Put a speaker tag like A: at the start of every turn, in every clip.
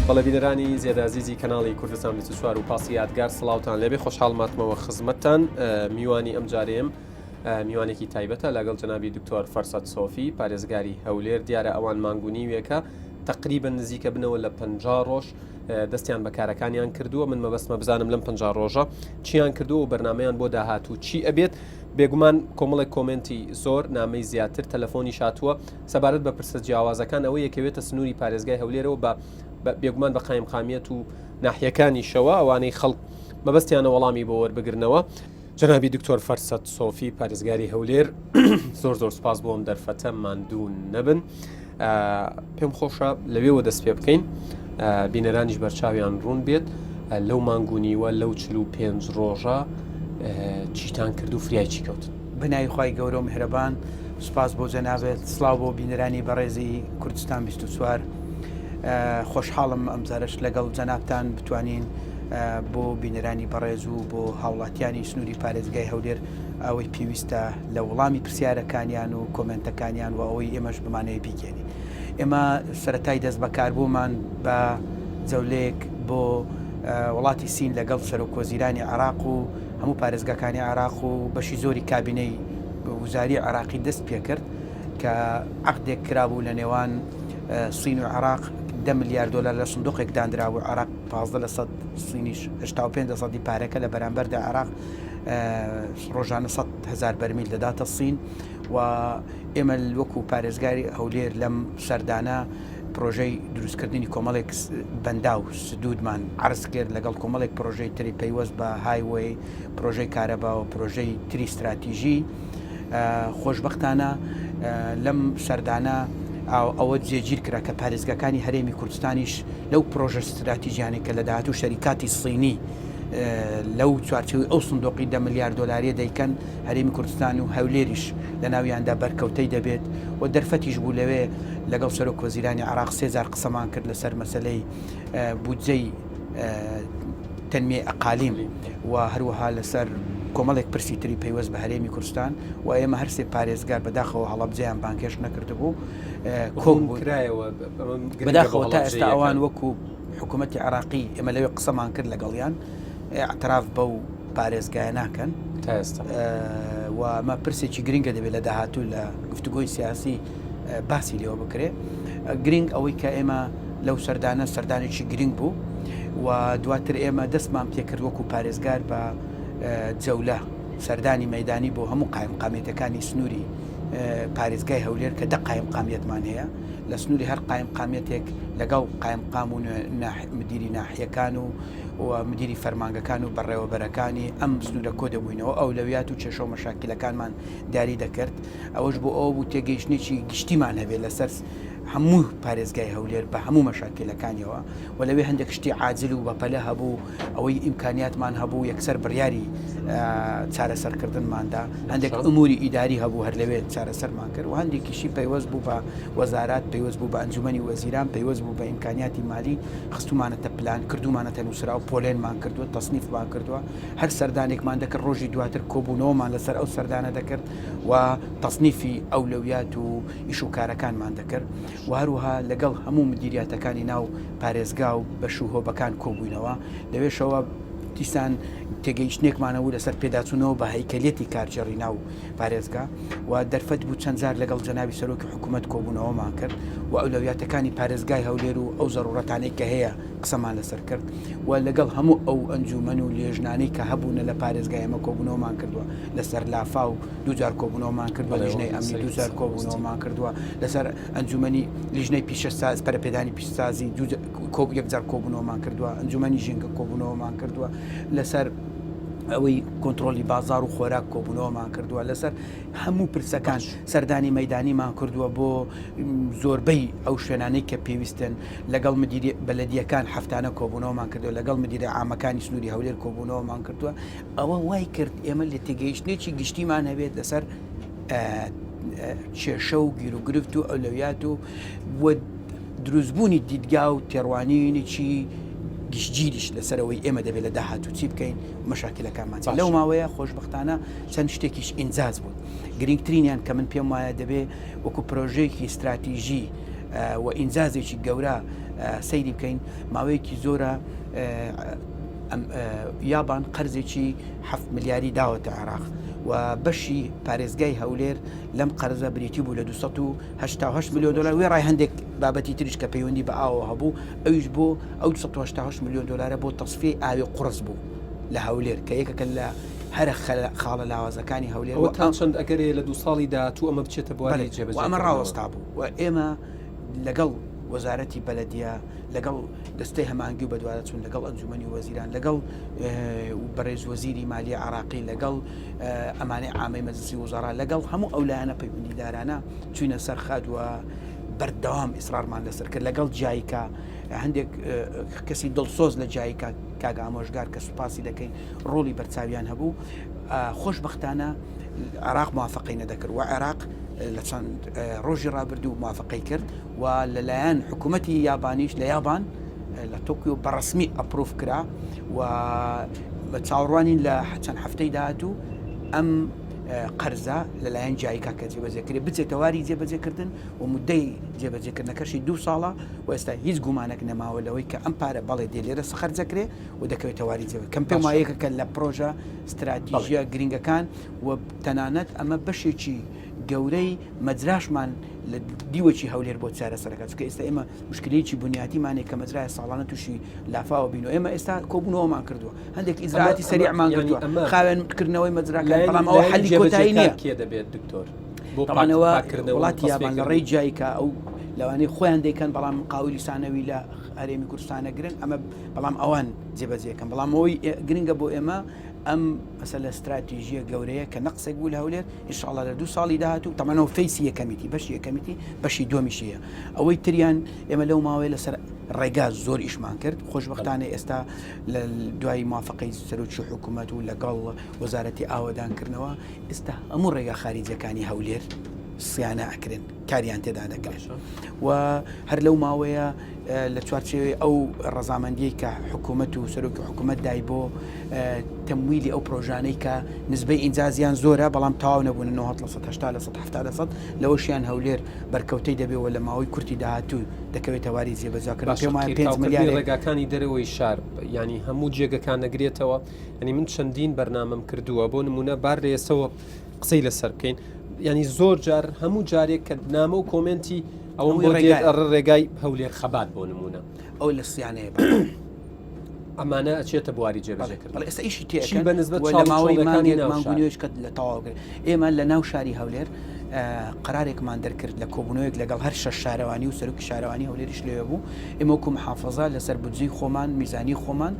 A: بەڵێبینەرانی زیێدازیزی کەناڵی کوردستان 24 و پاسی یادگار سڵاوتان لێبێ خۆشحاڵماتمەوە خزمەتتان میوانی ئەم جارێم میوانێکی تایبەتە لەگەڵ جەنابی دکتۆر فەرسەد سۆفی پارێزگاری هەولێر دیارە ئەوان مانگونی وێکە تقریبا نزیکە بنەوە لە 50 ڕۆژ دەستیان بەکارەکانیان کردووە من مەبەستمە بزانم لەم 50 ڕۆژە چیان کردووە و بەرنمەیان بۆ داهاتوو چی ئەبێت بێگومان کۆمەڵێک کۆمنتی زۆر نامەی زیاتر تەلەفۆنی شاتووە سەبارەت بە پرسە جیاوازەکان ئەوەی یەکەوێتە سنووری پارێزگای هەولێرەوە بە بێگومان بە قایمقامیەت و ناحیەکانی شەوە ئەوانەی خەڵک مەبەستیانە وەڵامی بۆ وەربگرنەوە جەنابی دکتۆر فەرسەد سۆفی پارێزگاری هەولێر زۆر سپاس بۆم دەرفەتە ماندوو نەبن پێم خۆشە لەوێوە دەست پێ بکەین بینەرانیش بەرچاویان ڕوون بێت لەو مانگونیوە لەو 45 ڕۆژە چیتان کرد و فریای چی کەوت
B: بنای خی گەورە و میهرەبان سپاس بۆ جەنابێت سڵاو بۆ بینەرانی بەڕێزی کوردستان 24 خۆشحاڵم ئەمجارش لەگەڵ جەنابتان بتوانین بۆ بینەرانی بەڕێز و بۆ هاوڵاتیانی سنووری پارێزگای هەولێر ئەوەی پێویستە لە وەڵامی پرسیارەکانیان و کۆمنتەکانیان و ئەوەی ئێمەش بمانەیە بیگەێنی ئێمە سەرەتای دەست بەکاربوومان بە جەولەیەک بۆ وڵاتی سین لەگەڵ سەرۆکۆزیرانی عێراق و هەموو پارێزگاکانی عێراق و بەشی زۆری کابینەی وزاری عێراقی دەست پێ کرد کە عەقدێک کرابوو لە نێوان سین و عێراق 10 میلیارد دلار لە سندوقێک دانرا و عێراق 15% سینیش 85% پارەکە لە بەرامبەردا عێراق ڕۆژانە 100,000 بەرمیل دەداتە سین و ئێمە وەکو پارێزگاری هەولێر لەم سەردانە پرۆژەی دروستکردنی کۆمەڵێک بەندا و سدودمان عرض کرد لەگەڵ کۆمەڵێک پرۆژەی تری پەیوەست بە هایوێ پرۆژەی کارەبا و پرۆژەی تری استراتیژی خۆشبەختانە لەم سەردانە ئەوە جێگیر کرا کە پارێزگاکانی هەرێمی کوردستانیش لەو پرۆژە استراتیژیانی کە لە داهاتوو شەریکاتی سینی لەو چوارچەوەی ئەو سندوقی 10 میلیارد دلاری دەیکەن هەرێمی کوردستان و هەولێریش لە ناویاندا بەرکەوتەی دەبێت و دەرفەتیش بوو لەوێ لەگەڵ سەرۆکۆزیرانی عێراق 3000 قسەمان کرد لەسەر مەسەلەی بودجەی تەنمیە ئەقالیم و هەروەها لەسەر کۆمەڵێک پرسی تری پەیوەست بە هەرێمی کوردستان و ئێمە هەرسێ پارێزگار بەداخەوە هەڵەبجەیان بانکێش نەکردبوو بەداخەوە تا ئێستا ئەوان وەکو حکوومەتی عێراقی ئێمە لەوێ قسەمان کرد لەگەڵیان اعتراف بەو پارێزگایە ناکەن
A: تا ئێستا
B: و ئەمە پرسێکی گرنگە دەبێت لە داهاتوو لە گفتوگۆی سیاسی باسی لێوە بکرێ گرنگ ئەوەی کە ئێمە لەو سەردانە سەردانێکی گرنگ بوو و دواتر ئێمە دەستمان پێکرد وەکو پارێزگار بە جەولە سەردانی مەیدانی بۆ هەموو قایمقامێتەکانی سنووری پارێزگای هەولێر کە 10 قایمقامێتمان هەیە لە سنووری هەر قایمقامێتێک لەگەڵ قایمقام و مدیری ناحیەکان و مدیری فەرمانگەکان و بەڕێوەبەرەکانی ئەم سنوورە کۆ دەبووینەوە ئەولەویات و کێشە و مەشاکلەکانمان دیاری دەکرد ئەوەش بۆ ئەو بوو تێگەیشتێکی گشتیمان هەبێت لەسەر هەموو پارێزگای هەولێر بە هەموو مەشاکلەکانیەوە و لەوێ هەندێک شتی عاجل و بەپەلە هەبوو ئەوەی ئیمکانیاتمان هەبوو یەکسەر بڕیاری چارەسەرکردنماندا هەندێک ئەموری ئیداری هەبوو هەر لەوێ چارەسەرمان کرد و هەندێکیشی پەیوەست بوو بە وەزارات پەیوەست بوو بە ئەنجومەنی وەزیران پەیوەست بوو بە ئیمکانیاتی مالی خستومانەتە پلان کردومانەتە نووسرا و پۆلێنمان کردووە تەصنیفمان کردووە هەر سەردانێکمان دەکرد ڕۆژی دواتر کۆبوونەوەمان لەسەر ئەو سەردانە دەکرد و تەصنیفی ئەولەویات و ئیش و کارەکانمان دەکرد و هەروەها لەگەڵ هەموو مدیریاتەکانی ناو پارێزگا و بەشوهۆبەکان کۆبووینەوە لەوێشەوە دیسان تێگەیشتێکمانەوە لەسەر پێداچوونەوە بە هەیکەلێتی کارجێڕی ناو پارێزگا و دەرفەت بوو چەند جار لەگەڵ جەنابی سەرۆکی حکوومەت کۆبوونەوەمان کرد و ئەولەویاتەکانی پارێزگای هەولێر و ئەو زەڕورەتانەی کە هەیە قسەمان لەسەر کرد و لەگەڵ هەموو ئەو ئەنجومەن و لێژنانەی کە هەبوونە لە پارێزگای ئەمە کۆبوونەوەمان کردووە لەسەر لافا و دووجار کۆبوونەوەمان کردووە لیژنەی ئەمنی دووجار کۆبوونەوەمان کردووە لەسەر ئەنجومەنی لیژنەی پیشەساز پەرەپێدانی پیشسازی یەکجار کۆبوونەوەمان کردووە ئەنجومەنی ژینگە کۆبوونەوەمان کردووە لەسەر ئەوەی کۆنتترۆلی بازار و خۆراک کۆبوونەوەمان کردووە لەسەر هەموو پرسەکان سەردانی مەیدانیمان کردووە بۆ زۆربەی ئەو شوێنانەی کە پێویستن لەگەڵ مدیری بەلەدیەکان هەفتانە کۆبوونەوەمان کردووە لەگەڵ مدیرە عامەکانی سنووری هەولێر کۆبوونەوەمان کردووە ئەوە وای کرد ئێمە لە تێگەیشتێکی گشتیمان هەبێت لەسەر کێشە و گیرروگرفت و ئەولەویات و دروستبوونی دیدگا و تێڕوانینێکی گشتگیریش لەسەرەوەی ئێمە دەبێت لە داهاتوو چی بکەین مەشاکلەکانمان لەو ماوەیە خۆشبەختانە چەند شتێکیش ئینجاز بوون گرنگترینیان کە من پێم وایە دەبێت وەکو پرۆژەیەکی استراتیژی و ئینجازێکی گەورە سەیری بکەین ماوەیەکی زۆرە یابان قەرزێکی 7 ملیاری داوەتە عێراق و بەشی پارێزگای هەولێر لەم قەرزە بریتی بوو لە 288 میلیۆن دلار وێ ڕای هەندێک بابەتی تریش کە پەیوەندی بە ئاوە هەبوو ئەویش بۆ ئەو 288 میلیۆن دلارە بۆ تەصفیەی ئاوی قورس بوو لە هەولێر کە یەکەکە لە هەرە خاڵە لاوازەکانی هەولێر
A: تا چەند ئەگەرێ لە 2 ساڵی داهاتوو ئەمە بچێتە بواری جێبەجێ
B: ئەمە ڕاوەستا بوو و ئێمە لەگەڵ وەزارەتی بەلەدیە لەگەڵ دەستەی هەمانگی و بەدوارە چوون لەگەڵ ئەنجومەنی وەزیران لەگەڵ بەڕێز وەزیری مالی عراقی لەگەڵ ئەمانەی عامەی مەجلیسی وزەرا لەگەڵ هەموو ئەو لایەنە پەیوەندیدارانە چوینە سەر خەد و بەردەوام ئیسرارمان لەسەر کرد لەگەڵ جایکا هەندێک کەسی دڵسۆز لە جایکا کاگە ئامۆژگار کە سوپاسی دەکەین ڕۆڵی بەرچاویان هەبوو خۆشبەختانە عراق موافقەی نەدەکرد و عێراق لە چەند ڕۆژی ڕابردوو موافقەی کرد و لەلایەن حکوومەتی یابانیش لە یابان لە تۆکیۆ بەڕسمی ئەپرۆف کرا و بە چاوەڕوانین لە چەند هەفتەی داهاتوو ئەم قەرزە لەلایەن جایکا کە جێبەجێکرێ بچێتە واری جێبەجێکردن و مودەی جێبەجێکردنەکەشی 2 ساڵە و ئێستا هیچ گومانێک نەماوە لەوەی کە ئەم پارە بەڵێ دێ لێرە سەخەرجەکرێ و دەکەوێتە واری جێبە کەم پێم وایەکە کە لە پرۆژە استراتیژیە گرنگەکان و تەنانەت ئەمە بەشێکی گەورەی مەجراشمان لە دیوەکی هەولێر بۆ چارەسەرەکە چکە ئێستا ئێمە مشکلەیەکی بنیاتیمانێک کە مەجرای ساڵانە تووشی لافاوە بینەوە ئێمە ئێستا کۆبوونەوەمان کردووە هەندێک ئیزراعاتی سەریعمان کردووە خاوێنکردنەوەی مەجراکان بەڵام ئەو حەلی کۆتایی نییە
A: کێ دەبێت دکتۆر
B: بۆڵانەوە وڵاتی یابان لە ڕێی جایکە ئەو لەوانەیە خۆیان دەیکەن بەڵام قاولی سانەوی لە هەرێمی کوردستانە گرن ئەمە بەڵام ئەوان جێبەجێکەکەن بەڵام ئەوەی گرنگە بۆ ئێمە ئەم مەسەلە استراتیژیە گەورەیە کە نەقسێک بوو لە هەولێر ئینشاءڵڵا لە 2 ساڵی داهاتوو تەمەنەوە فەیسی یەکەمیتی بەشی یەکەمیتی بەشی دووەمیشیە ئەوەی تریان ئێمە لەو ماوەیە لەسەر ڕێگا زۆر ئیشمان کرد خۆشبەختانە ئێستا لە دوای موافقەی سەرۆکی حکوومەت و لەگەڵ وەزارەتی ئاوەدانکردنەوە ئێستا هەموو ڕێگا خاریجەکانی هەولێر سیانە ئەکرێن کاریان تێدا دەکرێت و هەر لەو ماوەیە لە چوارچێوەی ئەو ڕەزامەندیەی کە حکوومەت و سەرۆکی حکوومەت دای بۆ تەمویلی ئەو پرۆژانەی کە نسبەی ئینجازیان زۆرە بەڵام تاوا نەبوون 90% لەوەشیان هەولێر بەرکەوتەی دەبێەوە لە ماوەی کورتی داهاتوو دەکەوێتە واری جێبەجاکردن پێمان 5 میلیارد
A: ڕێگاکانی دەرەوەی شار ینی هەموو جێگەکان نەگرێتەوە ینی من چەندین بەرنامەم کردووە بۆ نمونە بار ڕێسەوە قسەی لەسەر بکەین ینی زۆر جار هەموو جارێک کە نامە و کۆمنتی ئەوم ڕێگای هەولێر خەبات بۆ نمونە
B: ئەو لە سیانەیە
A: ئەمانە ئەچێتە بواری جێبەجێکرد
B: ئێستا ئیشی تێ
A: بە نسبەت
B: ماوەی مانگونیۆش کە لە تەواو ئێمە لە ناو شاری هەولێر قرارێکمان دەرکرد لە کۆبوونەوەیەک لەگەڵ هەر شەش شارەوانی و سەرۆکی شارەوانی هەولێریش لێوە بوو ئێمە وەکو محافەزە لەسەر بودجەی خۆمان میزانی خۆمان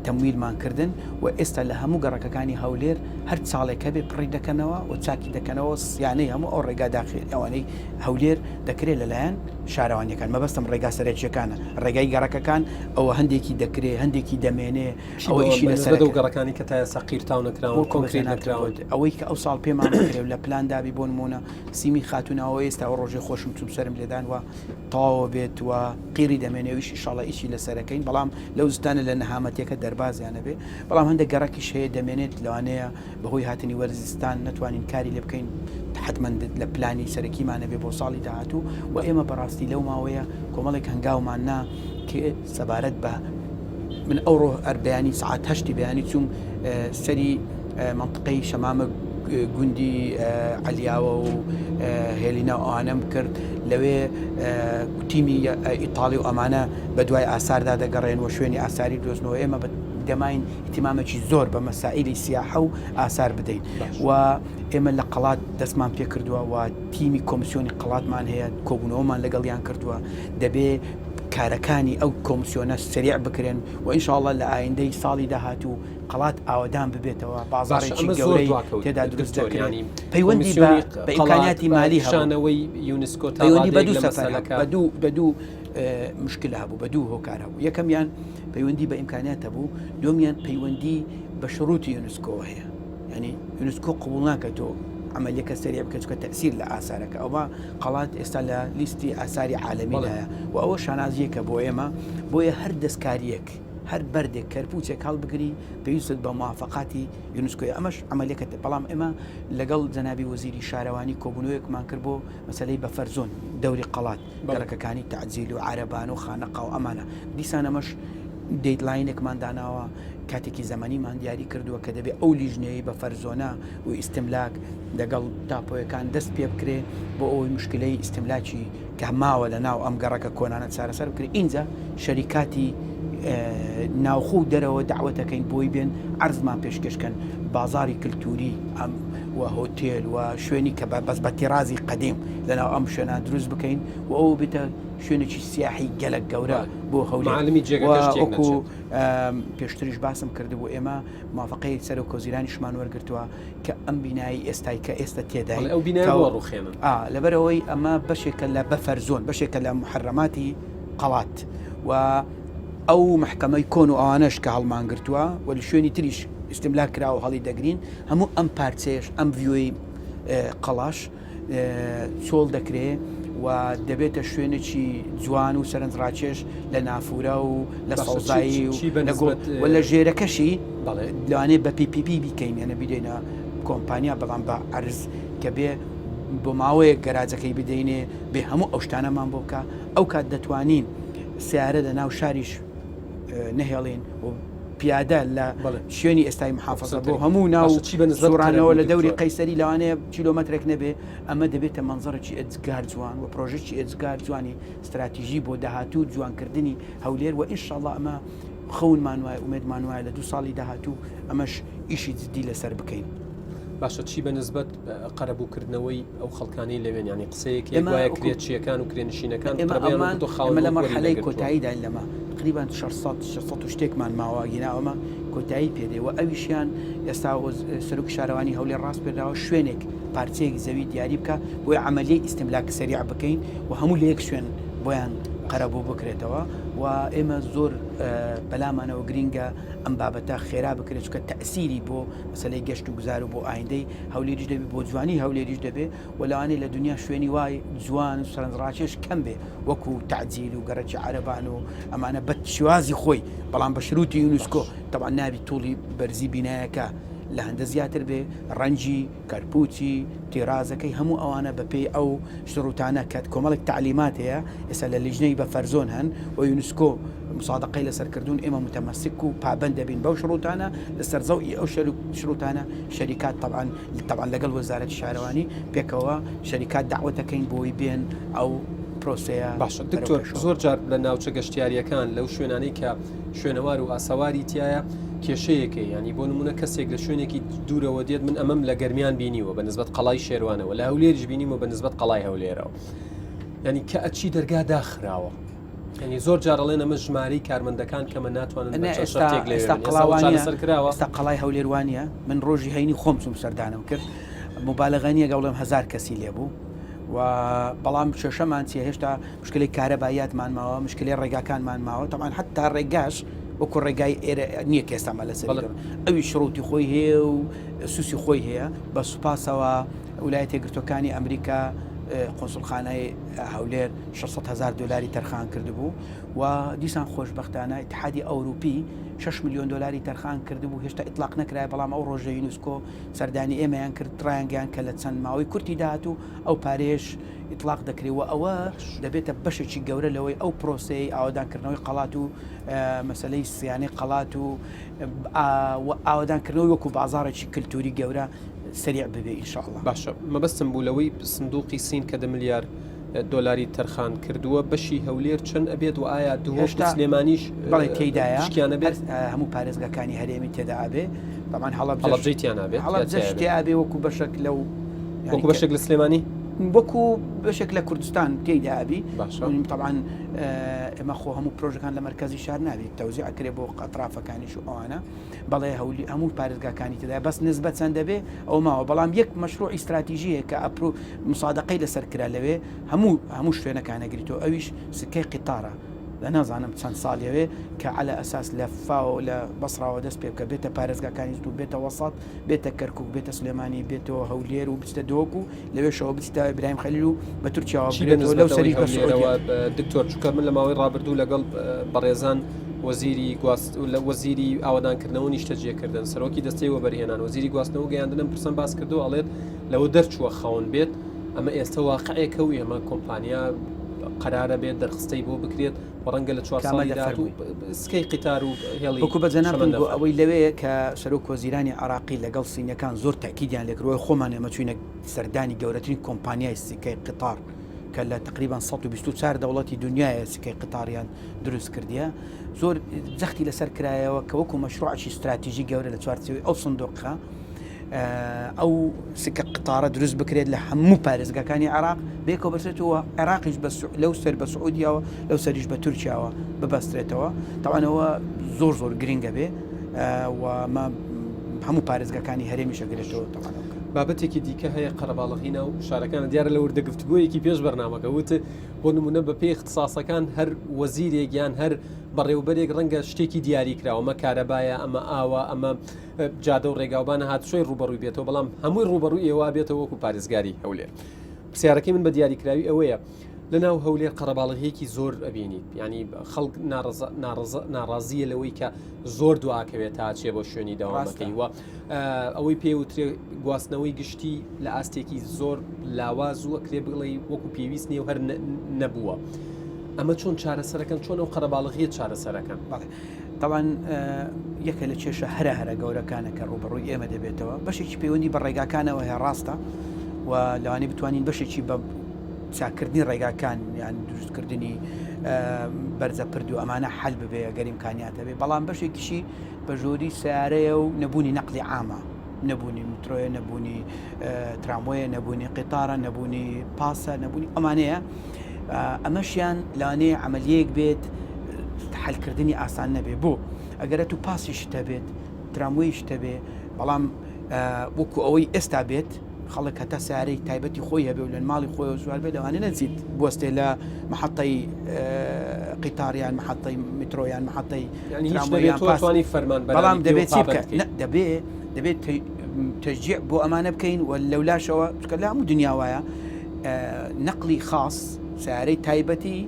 B: تەمویلمان کردن و ئێستا لە هەموو گەڕەکەکانی هەولێر هەر چاڵێکە بێ پڕی دەکەنەوە و چاکی دەکەنەوە سیانەی هەموو ئەو ڕێگا داخل ئەوانەی هەولێر دەکرێت لەلایەن شارەوانیەکان مەبەستم ڕێگا سەرەکیەکانە ڕێگای گەڕەکەکان ئەوە هەندێکی دەکرێت هەندێکی دەمێنێ ئەوە ئیشی لەسەر
A: گەڕەکانی کە تا سەقیر تاو نەکراوە کۆنکریت نەکراوە
B: ئەوەی کە ئەو ساڵ پێمان بکرێت لە پلان دابی بۆ نمونە سیمی خاتونەوە ئێستا ڕۆژێ خۆشم چوم سرم لێدان وە تەواوە بێت وە قیری دەمێنێویش ئینشاڵڵا ئیشی لەسەرەکەین بەڵام لەو زستانە لە نەهامەتێکە دەربازیانە بێ بەڵام هەندێک گەڕەکیش هەیە دەمێنێت لەوانەیە بەهۆی هاتنی وەرزستان نتوانین کاری لێ بکەین حتمما لە پلانی سەرەکیمانە بێ بۆ ساڵی داهاتوو و ئێمە بەڕاستی لەو ماوەیە کۆمەڵێک هەنگاومان نا کە سەبارەت بە من ئەوڕۆ ئەربیانی سعات هەشتی بەیانی چوم سەری منطقەی شەمامە گوندی علیاوە و هێلینا ئەوانەم کرد لەوێ تیمی ئیتاڵی و ئەمانە بە دوای ئاساردا دەگەڕێن و شوێنی ئاساری دۆزنەوە ئێمە دەماین ئیتیمامێکی زۆر بە مەسائلی سیاحە و ئاسار بدەین و ئێمە لە قەڵات دەستمان پێ کردووە و تیمی کۆمسیۆنی قەڵاتمان هەیە کۆبوونەوەمان لەگەڵیان کردووە دەبێ کارەکانی ئەو کۆمسیۆنە سریع بکرێن و ئینشاءڵڵا لە ئایندەی ساڵی داهاتوو قەڵات ئاودان ببێتەوە بازارێکی گەورەی تێدا دروست دەکرێنی پەیوەندی بە ئیمکانیاتی مالی
A: هەشانەوەی یونسکۆ
B: پەیوەندی بە دوو سەفەرەکە بە دوو مشکلە هەبوو بە دوو هۆکار هەبوو یەکەمیان پەیوەندی بە ئیمکانیاتە بوو دومیان پەیوەندی بە شروعی یونسکۆ هەیە ینی یونسکۆ قبول ناکەتەوە عملية سريع بكتشك تأثير لآثارك أو قلات استلا ليستي آثاري عالمي لها وأول شان عزيك بويما بويا هردس كاريك هەر بەردێک کەرپوچێک هەڵبگری پێویستت بە موافقاتی یونسکۆی ئەمەش عملیەکەت بەڵام ئێمە لەگەڵ جەنابی وەزیری شارەوانی کۆبوونەوەیەکمان کرد بۆ مەسەلەی بەفەرزۆن دەوری قەڵات گەڕەکەەکانی تعجیل و عارەبان و خانەقا و ئەمانە دیسان ئەمەش دەیتلاینێکمان داناوە کاتێکی زەمانیمان دیاری کردووە کە دەبێت ئەو لیژنەیە بە فەرزۆنا و ئیستملاک لەگەڵ تاپۆیەکان دەست پێ بکرێ بۆ ئەوەی مشکلەی ئیستملاکی کە ماوە لە ناو ئەم گەڕەکە کۆنانە چارەسەر بکرێت اینجا شەریکاتی ناوخۆ دەرەوە داوەتەکەین بۆی بێن عەرزمان پێشکەشکەن بازاری کللتوری ئەم و هۆتێل و شوێنی کە بەس بە تیرازی قەدیم لەناو ئەم شوێنان دروست بکەین و ئەو بێتە شوێنێکی سیاحی گەلک گەورە بۆ
A: هەوڵی جێگەکەشتێکو
B: پێشتریش باسم کرده بۆ ئێمە موافقەی سەر و کۆزیرانیشمان وەرگرتووە کە ئەم بینایی ئێستای کە ئێستا تێدای
A: ئەو بینایی ڕوخێنن
B: لەبەرەوەی ئەمە بەشێکە لە بەفەرزۆن بەشێکە لە محرەماتی قەڵات و ئەو محکەمەی کۆن و ئەوانەش کە هەڵمان گرتووە و لە شوێنی تریش ئیستملاک کراوە هەڵی دەگرین هەموو ئەم پارچێش ئەم ڤیۆی قەڵاش چۆڵ دەکرێت و دەبێتە شوێنێکی جوان و سەرنجڕاکێش لە نافورە و لە سەوزایی و لە ژێرەکەشی لەوانێ بە PPP بیکەین یانە بدەینە کۆمپانیا بەڵام بە عەرز کە بێ بۆ ماوەیەک گەراجەکەی بدەینێ بێ هەموو ئەو شتانەمان بۆ بکە ئەو کات دەتوانین سیارە لە ناو شاریش نەهێڵین و پیادە لە شوێنی ئێستای محافظە بۆ هەموو ناو زۆرانەوە لە دەوری قەیسەری لەوانەیە کیلۆمەترێک نەبێ ئەمە دەبێتە منزەرێکی ئەجگار جوان و پرۆژێکی ئەجگار جوانی استراتیژی بۆ داهاتوو جوانکردنی هەولێر و ئینشاءڵڵا ئەمە خەونمان وایە ئومێدمان وایە لە 2 ساڵی داهاتوو ئەمەش ئیشی جدی لەسەر بکەین.
A: باشە چی بە نسبەت قەرەبووکردنەوەی ئەو خەڵکانی لەوێن ینی قسەیەکی وایە کرێچیەکان و کرێنشینەکان
B: ئەمە لە مەرحەلەی کۆتاییداین لەمە تقریبان 600 شتێکمان ماوە گیناوەمە کۆتایی پێدێ و ئەویشیان ئێستا سەرۆکی شارەوانی هەولێر ڕاست پێداوە شوێنێک پارچەیەکی زەوی دیاری بکە بۆی عملیای ئیستملاک سەریع بکەین و هەموو لە یەک شوێن بۆیان قەرەبوو بکرێتەوە و ئێمە زۆر بەلامانەوە گرینگە ئەم بابەتە خێرا بکرێت چکە تەئسیری بۆ مەسەلەی گەشت و گوزار و بۆ ئایندەی هەولێریش دەبێت بۆ جوانی هەولێریش دەبێت و لەوانەیە لە دنیا شوێنی وای جوان و سەرنجڕاکێش کەم بێ وەکو تعجیل و گەڕەکی عەرەبان و ئەمانە بە شێوازی خۆی بەڵام بە شروتی یونسکۆ تەبعا نابی توڵی بەرزی بینایەکە لە هەندە زیاتر بێ ڕەنجی کەرپوچی تیرازەکەی هەموو ئەوانە بەپێی ئەو شروتانە کات کۆمەڵێک تعلیمات هەیە ئێستا لە لیژنەی بە فەرزۆن هەن و یونسکۆ مسادقەی لەسەرکردون ئێمە متەمەسک و پابەند دەبین بەو شروتانە لەسەر زەوی ئەو شروتانە شەریکات طبعاً لەگەڵ وەزارەتی شارەوانی پێکەوە شەریکات داوەتەکەین بۆی بێن ئەو پرۆسەیە.
A: باشە دکتۆر زۆر جار لە ناوچە گەشتیاریەکان لەو شوێنانەی کە شوێنەوار و ئاسەواری تایە کێشەیەکی ینی بۆ نمونە کەسێک لە شوێنێکی دوورەوە دێت من ئەمەم لە گەرمیان بینیوە بە نسبەت قەڵای شێروانەوە لە هەولێریش بینیمەوە بە نسبەت قەڵای هەولێرەوە ینی کە ئەچی دەرگا داخراوە ینی زۆر جارەڵێن ئەمە ژمارەی کارمەندەکان کەمە ناتوانن
B: ئێستا قەڵای هەولێروانە من ڕۆژی هەینی خۆم چوم سەردانم کرد مبالغەنیە گەڵم 1000 کەسی لێبوو و بەڵام شەشەمان چیە هێشتا مشکلی کارەباییاتمان ماوە مشکلی ڕێگاکانمان ماوە تەمان حتا ڕێگاش وەکو ڕێگای ئێرە نییە کە ئێستامە لەسەر ئەوی شڕوتی خۆی هەیە و سوسی خۆی هەیە بە سوپاسەوە ویلایەتە یەکگرتووەکانی ئەمریکا قۆنسڵخانەی هەولێر 600,000 دلاری تەرخان کردبوو و دیسان خۆشبەختانە ئیتحادی ئەوروپی 6 ملیۆن دلاری تەرخان کردبوو هێشتا ئیطلاق نەکرای بەڵام ئەو ڕۆژە یونسکۆ سەردانی ئێمەیان کرد ڕایانگەیان کە لە چەند ماوەی کورتی داهاتوو ئەو پارێش ئیطلاق دەکرێتەوە ئەوە دەبێتە بەشێکی گەورە لەوەی ئەو پرۆسەی ئاوادانکردنەوەی قەڵات و مەسەلەی سیانەی قەڵات و ئاوادانکردنەوەی وەکو بازارێکی کللتوری گەورە سریع ببێ ئینشاءڵڵا.
A: باشە مەبەستم بوو لەوەی سندوقی سین کە 10 ملیار دلاری تەرخان کردووە بەشی هەولێر چەند ئەبێت و ئایا دوهۆشت سلێمانیش
B: بەڵێ تێدایە
A: شکیانە بێت
B: هەموو پارێزگاکانی هەرێمی تێدا ئابێ طبعاً
A: هەڵەبجەیتیان ئابێت
B: هەڵەبجەشتی ئابێ وەکو بەشێک لەو
A: وەکو بەشێک لە سلێمانی
B: وەکو بەشێک لە کوردستان تێیدا ئابی طبعاً ئێمە خۆ هەموو پرۆژەکان لە مەرکەزی شار نابێت تەوزیع ئەکرێ بۆ ئەطرافەکانیش و ئەوانە بەڵێ هەموو پارێزگاکانی تێدا بەس نسبەت چەند دەبێ ئەو ماوە بەڵام یەک مەشروعی استراتیژیە کە ئەپرۆ مسادقەی لەسەر کرا لەوێ هەموو شوێنەکانەگریتەوە ئەویش سکەی قیتارە لە نازانم چەند ساڵیەوێ کە على ئەساس لە فاو لە بەسراوە دەست پێ بکە بێتە پارێزگاکانی زوو بێتە وەسەڵ بێتە کەرکووک بێتە سلێمانی بێتەوە هەولێر و بچتە دۆک و لەوێشەوە بچتە ئیبراهیم خەلیل و بە تورکیاوە لەو سەری
A: دکتۆر چکە من لە ماوەی ڕابردوو لەگەڵ بەڕێزان وەزیری ئاوادانکردنەوە نیشتەجێکردن سەرۆکی دەستەی وەبەرهێنان وەزیری گواستنەوە گەیاندنم پرسەم باس کردو ئەڵێت لەوە دەرچووە خەون بێت ئەمە ئێستا واقعەیەکە و ئێمە کۆمپانیا قرارە بێت دەرخستەی بۆ بکرێت ڕەنگە لە 4 ساڵی داهاتوو سکەی قیتار و هێڵی
B: وەکو بەجەنابن بۆ ئەوەی لەوەیە کە سەرۆک وەزیرانی عراقی لەگەڵ سینیەکان زۆر تاکیدیان لێکرۆی خۆمان ئێمە چوینە سەردانی گەورەترین کۆمپانیای سکەی قیتار کە لە تقریبان 124 دەوڵەتی دنیاە سکەی قیتاریان دروست کردیە زۆر جەختی لەسەر کرایەوە کە وەکو مەشروعی استراتیژی گەورە لە چوارچێوەی ئەو سندوقە ئەو سکە قتارە دروست بکرێت لە هەموو پارێزگاکانی عراق بێکەوە بەسێتەوە عێراقیش لەو سەر بە سعودیەوە لەو سەریش بە تورکیاوە ببەسترێتەوە تاوانەوە زۆر گرنگە بێ و هەموو پارێزگاکانی هەرێمیشەگرێتەوە تاوانەوە
A: بابەتێکی دیکە هەیە قەرەباڵغینە و شارەکانە دیارە لە وردەگفتگویەکی پێش بەرنامەکە وت بۆ نمونە بە پێی اختصاسەکان هەر وەزیرێکیان هەر بەڕێوبەرێک ڕەنگە شتێکی دیاری کراوە ئەمە کارەبایە ئەمە ئاوە ئەمە جادە و ڕێگاوبانە هاتوشۆی ڕوبەڕووی بێتەوە بەڵام هەمووی ڕوبەڕووی ئێوە بێتەوە وەکو پارێزگاری هەولێر پرسیارەکەی من بە دیاریکراوی ئەوەیە لەناو هەولێر قەرەباڵغیەکی زۆر ئەبینیت ینی خەڵک ناڕازیە لەوەی کە زۆر دواکەوێت تا چێ بۆ شوێنی داوامەکەی وە ئەوەی پێوترێ گواستنەوەی گشتی لە ئاستێکی زۆر لاواز و ئەکرێ بڵێ وەکو پێویست نیە و هەر نەبووە ئەمە چۆن چارەسەرەکەن چۆن ئەو قەرەباڵغیە چارەسەرەکەن
B: طبعاً یەکە لە کێشە هەرە گەورەکانە کە ڕوبەڕووی ئێمە دەبێتەوە بەشێکی پەیوەندی بە ڕێگاکانەوە هەیە ڕاستە و لەوانەیە بتوانین بەشێکی بە چاکردنی ڕێگاکان یان دروستکردنی بەرزە پرد و ئەمانە حەل ببێ گەر ئیمکانیات هەبێ بەڵام بەشێکیشی بە ژۆری سیارەیە و نەبوونی نەقلی عامە نەبوونی مترۆیە نەبوونی تراموەیە نەبوونی قیتارە نەبوونی پاسە نەبوونی ئەمانەیە ئەمەشیان لەوانەیە عملیەیەک بێت حەلکردنی ئاسان نەبێ بۆ ئەگەرە تو پاسیشت هەبێت تراموەیشت هەبێ بەڵام وەکو ئەوەی ئێستا بێت خەڵک هەتا سیارەی تایبەتی خۆی هەبێ و لە ماڵی خۆی و سوار بێت لەوانە نەچیت بوەستێ لە محەتەی قیتاریان محەتەی میترۆیان محەتەی
A: توانی فەرمان
B: بەڵام دەبێت چی بکە دەبێت تەشجیع بۆ ئەمانە بکەین و لەولاشەوە چکە لە هەموو دنیاوایە نەقلی خاص سیارەی تایبەتی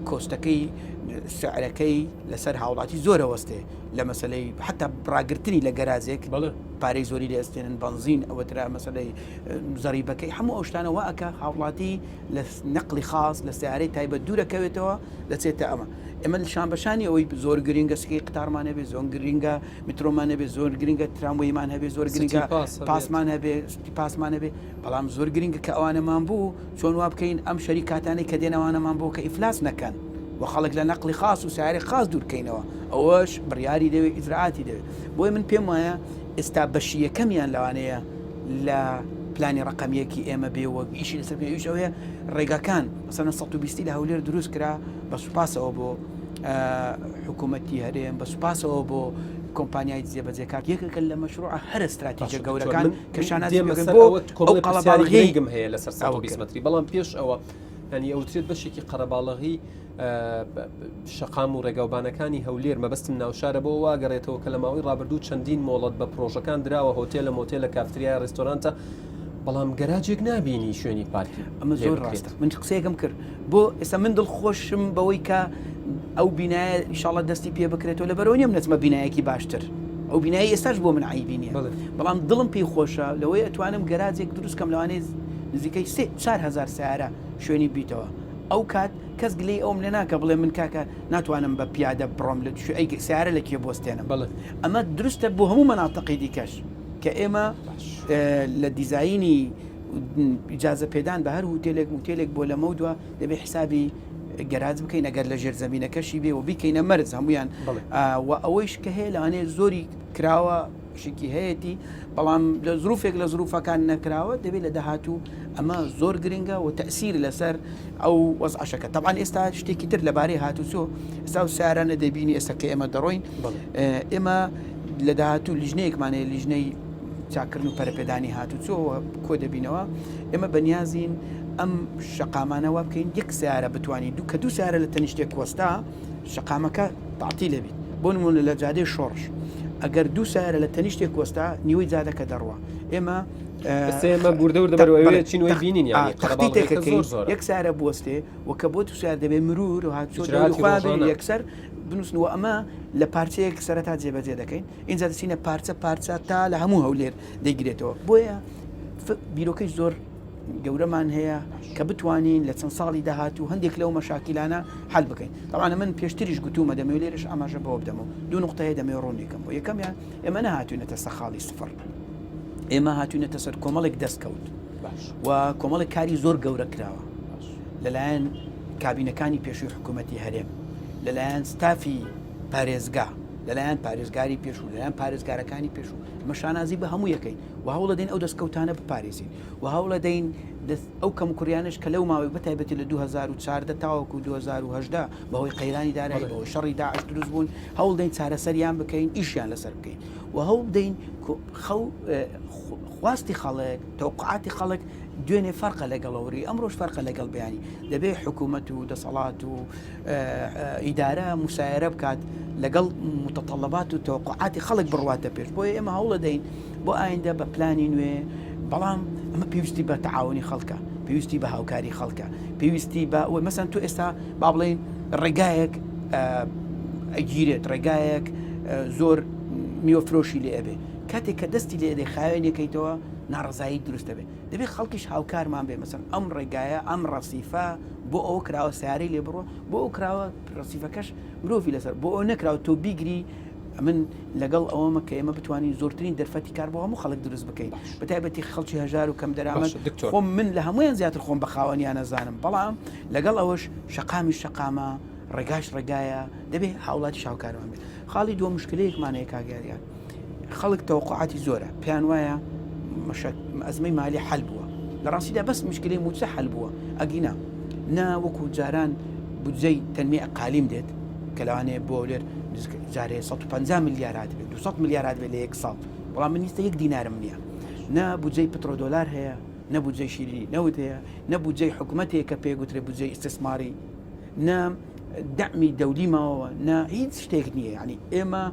B: کۆستەکەی سعرەکەی لەسەر هاوڵاتی زۆرە وەستێ لە مەسلەی حتا ڕاگررتنی لە گەرازێک پارەی زۆری لە ئەستێنن بنزین ئەوەترا مەسلەی زەریبەکەی هەموو ئەو شتانەوە ئەکە هاوڵاتی لە نەقلی خاص لە سیارەی تایبەت دوورەکەوێتەوە دەچێتە ئەمە شان بەشانی ئەوەی زۆر گرنگە سکەی قتارمان هەبێ زۆر گرنگە میترۆمان هەبێ زۆر گرنگە تراموەیمان هەبێ زۆر گرنگە پاسمان هەبێ پاسمان هەبێ بەڵام زۆر گرنگە کە ئەوانەمان بوو چۆن وا بکەین ئەم شەریکاتانەی کە دێنەوانەمان بۆ کە ئیفلاس نەکەن وخەڵک لە نەقلی خاص و سیارەی خاص دوورکەینەوە ئەوەش بڕیاری دەوێت ئیجرعاتی دەوێت بۆی من پێم وایە ئێستا بەشی یەکەمیان لەوانەیە لە پلانی ڕقەمیەکی ئێمە بێوە ئیشی لەسەر پێویش ئەوەیە ڕێگاکان مەسەڵەن 120 لە هەولێر دروست کرا بە سوپاسەوە بۆ حکوومەتی هەرێم بە سوپاسەوە بۆ کۆمپانیای جێبەجێکار یەکێکە لە مەشروع هەر استراتیژیە گەورەکان کە
A: شانازیگم هەیە لەسەر 120 متری بەڵام پێش ئەوە ینی ئەوترێت بەشێکی قەرەباڵغی شەقام و ڕێگاوبانەکانی هەولێر مەبەستم ناوشارە بۆ واگەڕێتەوە کە لە ماوەی ڕابردوو چەندین مۆڵەت بە پرۆژەکان دراوە هۆتێلە مۆتێلە کافتریا ڕێستۆرانتە بەڵام گەراجێک نابینی شوێنی پارکی
B: ئەمە زۆر ڕاستە من قسەیەکم کرد بۆ ئێستا من دڵخۆشم بەوەی کە ئەو بینایە ئینشاڵڵا دەستی پێ بکرێتەوە لەبەرەوە نییەم نەچمە بینایەکی باشتر ئەو بینایی ئێستاش بۆ من عیبی نیە بەڵام دڵم پێی خۆشە لەوەی ئەتوانم گەراجێک دروستکەم لەوانەیە نزیکەی 4,000 سیارە شوێنی بیتەوە ئەو کات کەس گلەی ئەوم لێ ناکە بڵێ من کاکە ناتوانم بە پیادە بڕۆم لە ئەی سیارە لە کێ بۆستێنم ئەمە دروستە بۆ هەموو مەناتەقی دیکەش کە ئێمە لە دیزاینی ئیجازە پێدان بە هەر هوتێلێک بۆ لەمە دووە دەبێت حسابی گەراج بکەین ئەگەر لە ژێر زەمینەکەشی بێ و بیکەینە مەرز هەمویان و ئەوەیش کە هەیە لەوانەیە زۆری کراوە شکی هەیەی بەڵام لە زروفێک لە زروفەکان نەکراوە دەبێت لە داهاتوو ئەمە زۆر گرنگە و تەسیر لەسەر ئەو وەزعشەکە طبعاً ئێستا شتێکی تر لەبارەی هاتوچۆ ئێستا و سیارانە دەبینی ئێستا کە ئێمە دەڕۆین ئێمە لە داهاتوو لیژنەیەکمانەیە لیژنەی چاکردن و پەرەپێدانی هاتوچۆ کۆ دەبینەوە ئێمە بەنیازین ئەم شەقامانەوە بکەین یەک سیارە بتوانین کە دوو سیارە لە تەنیشتێک وەستا شەقامەکە تاعتیل لەبیت بۆ نمونە لە جادەی شۆڕش ئەگەر دوو سیارە لە تەنیشتێک وەستا نیوەی جادەکە دەڕوە ئێمە یەک سیارە بوەستێ و کە بۆ تو سیار دەبێت مرور و هاتوچۆ یەکسەر بنووسنەوە ئەمە لە پارچەیەک سەرەتا جێبەجێ دەکەین اینجا دەچینە پارچە تا لە هەموو هەولێر دەیگرێتەوە بۆیە بیرۆکەی زۆر گەورەمان هەیە کە بتوانین لە چەند ساڵی داهاتوو هەندێک لەو مەشاکیلانە حل بکەین طبعا من پێشتریش گوتومە دەمەوێت لێرش ئاماژە بەوە بدەمەوە دوو نقطەیە دەمەوێت ڕوونیکەم و یەکەمیان ئێمە نەهاتوونەتە سەخاڵی سفر ئێمە هاتوونەتە سەر کۆمەڵێک دەستکەوت و کۆمەڵێک کاری زۆر گەورە کراوە لەلایەن کابینەکانی پێشووی حکوومەتی هەرێم لەلایەن ستافی پارێزگا لەلایەن پارێزگاری پێشوو لەلایەن پارێزگارەکانی پێشوو مەشانازی بە هەموو یەکەین و هەوڵە دەین ئەو دەستکەوتانە بپارێزین و هەوڵە دەین ئەو کەم کوریانش کە لەو ماوەی بەتایبەتی لە 2014 تاوەکو 2010 بەهۆی قەیرانی دارایی بەهۆی شەڕی داعش دروست بوون هەوڵ دەین چارەسەریان بکەین ئیشیان لەسەر بکەین و هەوڵ دەین خواستی خەڵک تەوقعاتی خەڵک دوێنێ فەرقە لەگەڵەوەری ئەمڕۆژ فەرقە لەگەڵ بەیانی دەبێت حکوومەت و دەسەڵات و ئیدارە مسایرە بکات لەگەڵ متطلبات و تەوقعاتی خەڵک بڕواتە پێش بۆیە ئێمە هەوڵە دەین بۆ ئایندە بە پلانی نوێ بەڵام ئەمە پێویستی بە تەعاونی خەڵکە پێویستی بە هاوکاری خەڵکە پێویستی بە مەسەن تو ئێستا با بڵێن ڕێگایەک ئەگیرێت ڕێگایەک زۆر میوەفرۆشی لێ ئەبێ کاتێک کە دەستی لێ دەی خاوێنێکیتەوە ناڕزایی دروستە بێت دەبێت خەڵکیش هاوکارمان بێ مەسەن ئەم ڕێگایە ئەم ڕەسیفە بۆ ئەوە کراوە سیارەی لێ بڕۆ بۆ ئەو کراوە ڕەسیفەکەش مرۆڤی لەسەر بۆ ئەو نەکراوە تۆ بیگری من لەگەڵ ئەوەمە کە ئێمە بتوانین زۆرترین دەرفەتی کار بۆ هەموو خەڵک دروست بکەین بەتایبەتی خەڵکی هەژار و کەم دەرامەت خۆم من لە هەمویان زیاتر خۆم بە خاوەنیان نەزانم بەڵام لەگەڵ ئەوەش شەقامی شەقامە ڕێگاش ڕێگایە دەبێت هاوڵاتی شاوکارمان بێت خاڵی دووە مشکلەیەکمانەیە کاگەریان خەڵک تەوقعاتی زۆرە پێیان وایە ئەزمەی مالی حل بووە لە ڕاستیدا بەس مشکلەی موچە حل بووە ئەگینا نا وەکو جاران بودجەی تەنمی ئەقالیم دێت کە لەوانەیە بۆ لێر جارێ 150 میلیارد بێت 200 میلیارد بێت لە یەک ساڵ بەڵام من نیستە یەک دینارم نییە نا بودجەی پترۆدۆلار هەیە نە بودجەی شیری نەوت هەیە نە بودجەی حکوومەتێک کە پێگوترێ بودجەی ئیستثماری نە دەعمی دەولیمەوە نا هیچ شتێک نییە یعنی ئێمە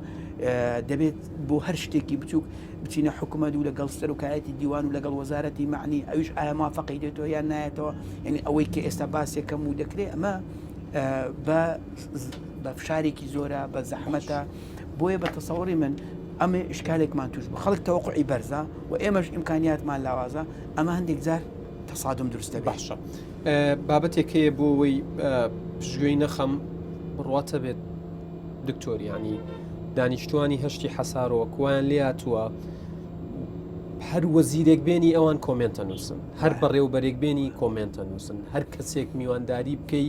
B: دەبێت بۆ هەر شتێکی بچووک بچینە حکوومەت و لەگەڵ سەرۆکایەتی دیوان و لەگەڵ وەزارەتی معنی ئەویش ئایا موافقی دێتەوە یان نایەتەوە یعنی ئەوەی کە ئێستا باسێکەم و دەکرێت ئەمە بە فشارێکی زۆرە بە زەحمەتە بۆیە بە تەسەوڕی من ئەمە ئشکالێکمان توش بوو خەڵک تەوەقعی بەرزە و ئێمەش ئیمکانیاتمان لاوازە ئەمە هەندێک جار تەسادم دروستە باشە
A: بابەتێک هەیە بۆ ئەوەی پشتگوێی نەخەم بڕواتە بێت دکتۆریانی دانیشتوانی هەشتی حەسارەوە کویان لێهاتووە هەر وەزیرێک بێنی ئەوان کۆمنتە نووسن هەر بەڕێوبەرێک بێنی کۆمنتە نووسن هەر کەسێک میوانداری بکەی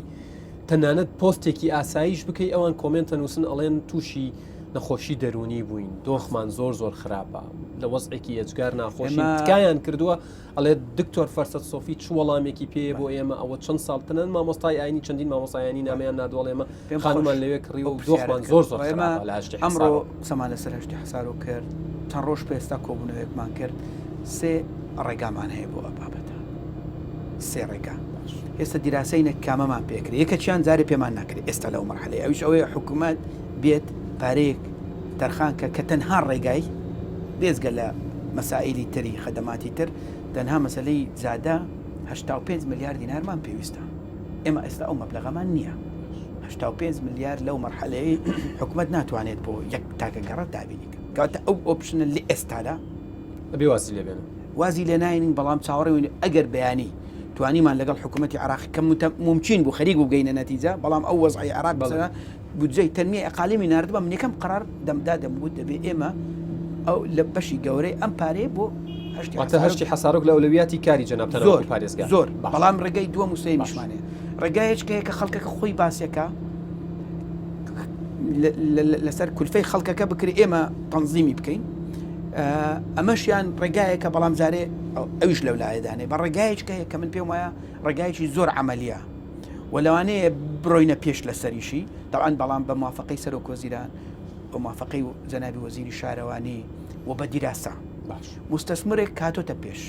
A: تەنانەت پۆستێکی ئاساییش بکەی ئەوان کۆمنتە نووسن ئەڵێن تووشی نەخۆشی دەرونی بووین دۆخمان زۆر خراپە لە وەزعێکی ئەجگار ناخۆشی تکایان کردووە ئەڵێ دکتۆر فەرسەد سۆفی چ وەڵامێکی پێ بۆ ئێمە ئەوە چەند ساڵ تەنەن مامۆستای ئاینی چەندین مامۆستایانی نامیان نادوڵ ئێمە خانومان لەوێ کڕی و دۆخمان زۆر
B: ئەمڕۆ سەمان لەسەر هەشتی حەسارۆ کرد چەند ڕۆژ پێستا کۆبوونەوەیەکمان کرد سێ ڕێگامان هەیە بۆ بابەتە سێ ڕێگا ئێستا دیراسەی کامەمان پێکرد یەکەچیان جارێ پێمان ناکرێت ئێستا لەو مەرحەلەیە ئەویش ئەوەیە حکوومەت بێت پارەیەک تەرخانکە کە تەنها ڕێگای بێزگە لە مەسائلی تری خەدەماتی تر تەنها مەسلەی زادە 85 میلیارد دینارمان پێویستە ئێمە ئێستا ئەو مەبلەغەمان نییە 85 میلیارد لەو مەرحەلەیە حکوومەت ناتوانێت بۆ یەک تاکە گەڕەت دابینی کاتە ئەو ئۆپشنە لە ئێستادا
A: ئەبێ واسی لێ بێنن
B: وازی لێ ناینین بەڵام چاوەڕێ ئەگەر بەیانی توانیمان لەگەڵ حکوومەتی عراقی کە ممکن بوو خەریک و گەینە نەتیجە بەڵام ئەو وەزعی عراق بەسەرە بودجەی تەنمیە ئەقالیمی ناردبە من یەکەم قرار دەمدا دەمبوو دەبێ ئێمە ئەو لە بەشی گەورەی ئەم پارەیە بۆ
A: هەشتی حەسارۆک لە ئەولەویاتی کاری جەنابتەوە پارێزگا
B: زۆر بەڵام ڕێگەی دووە موسەیمیشمانەیە ڕێگایەکەیە کە خەڵکەکە خۆی باسیەکە لەسەر کولفەی خەڵکەکە بکرێ ئێمە تەنزیمی بکەین ئەمەشیان ڕێگایەکە بەڵام جارێ ئەویش لەولایەدانێ بە ڕێگایەکەیە کە من پێم وایە ڕێگایکی زۆر عملیە و لەوانەیە بڕۆینە پێش لە سەریشی دەوان بەڵام بە موافقەی سەرۆک وەزیران بە موافقەی جەنابی وەزیری شارەوانی و بە دیراسە مستەسمرێک کاتۆتە پێش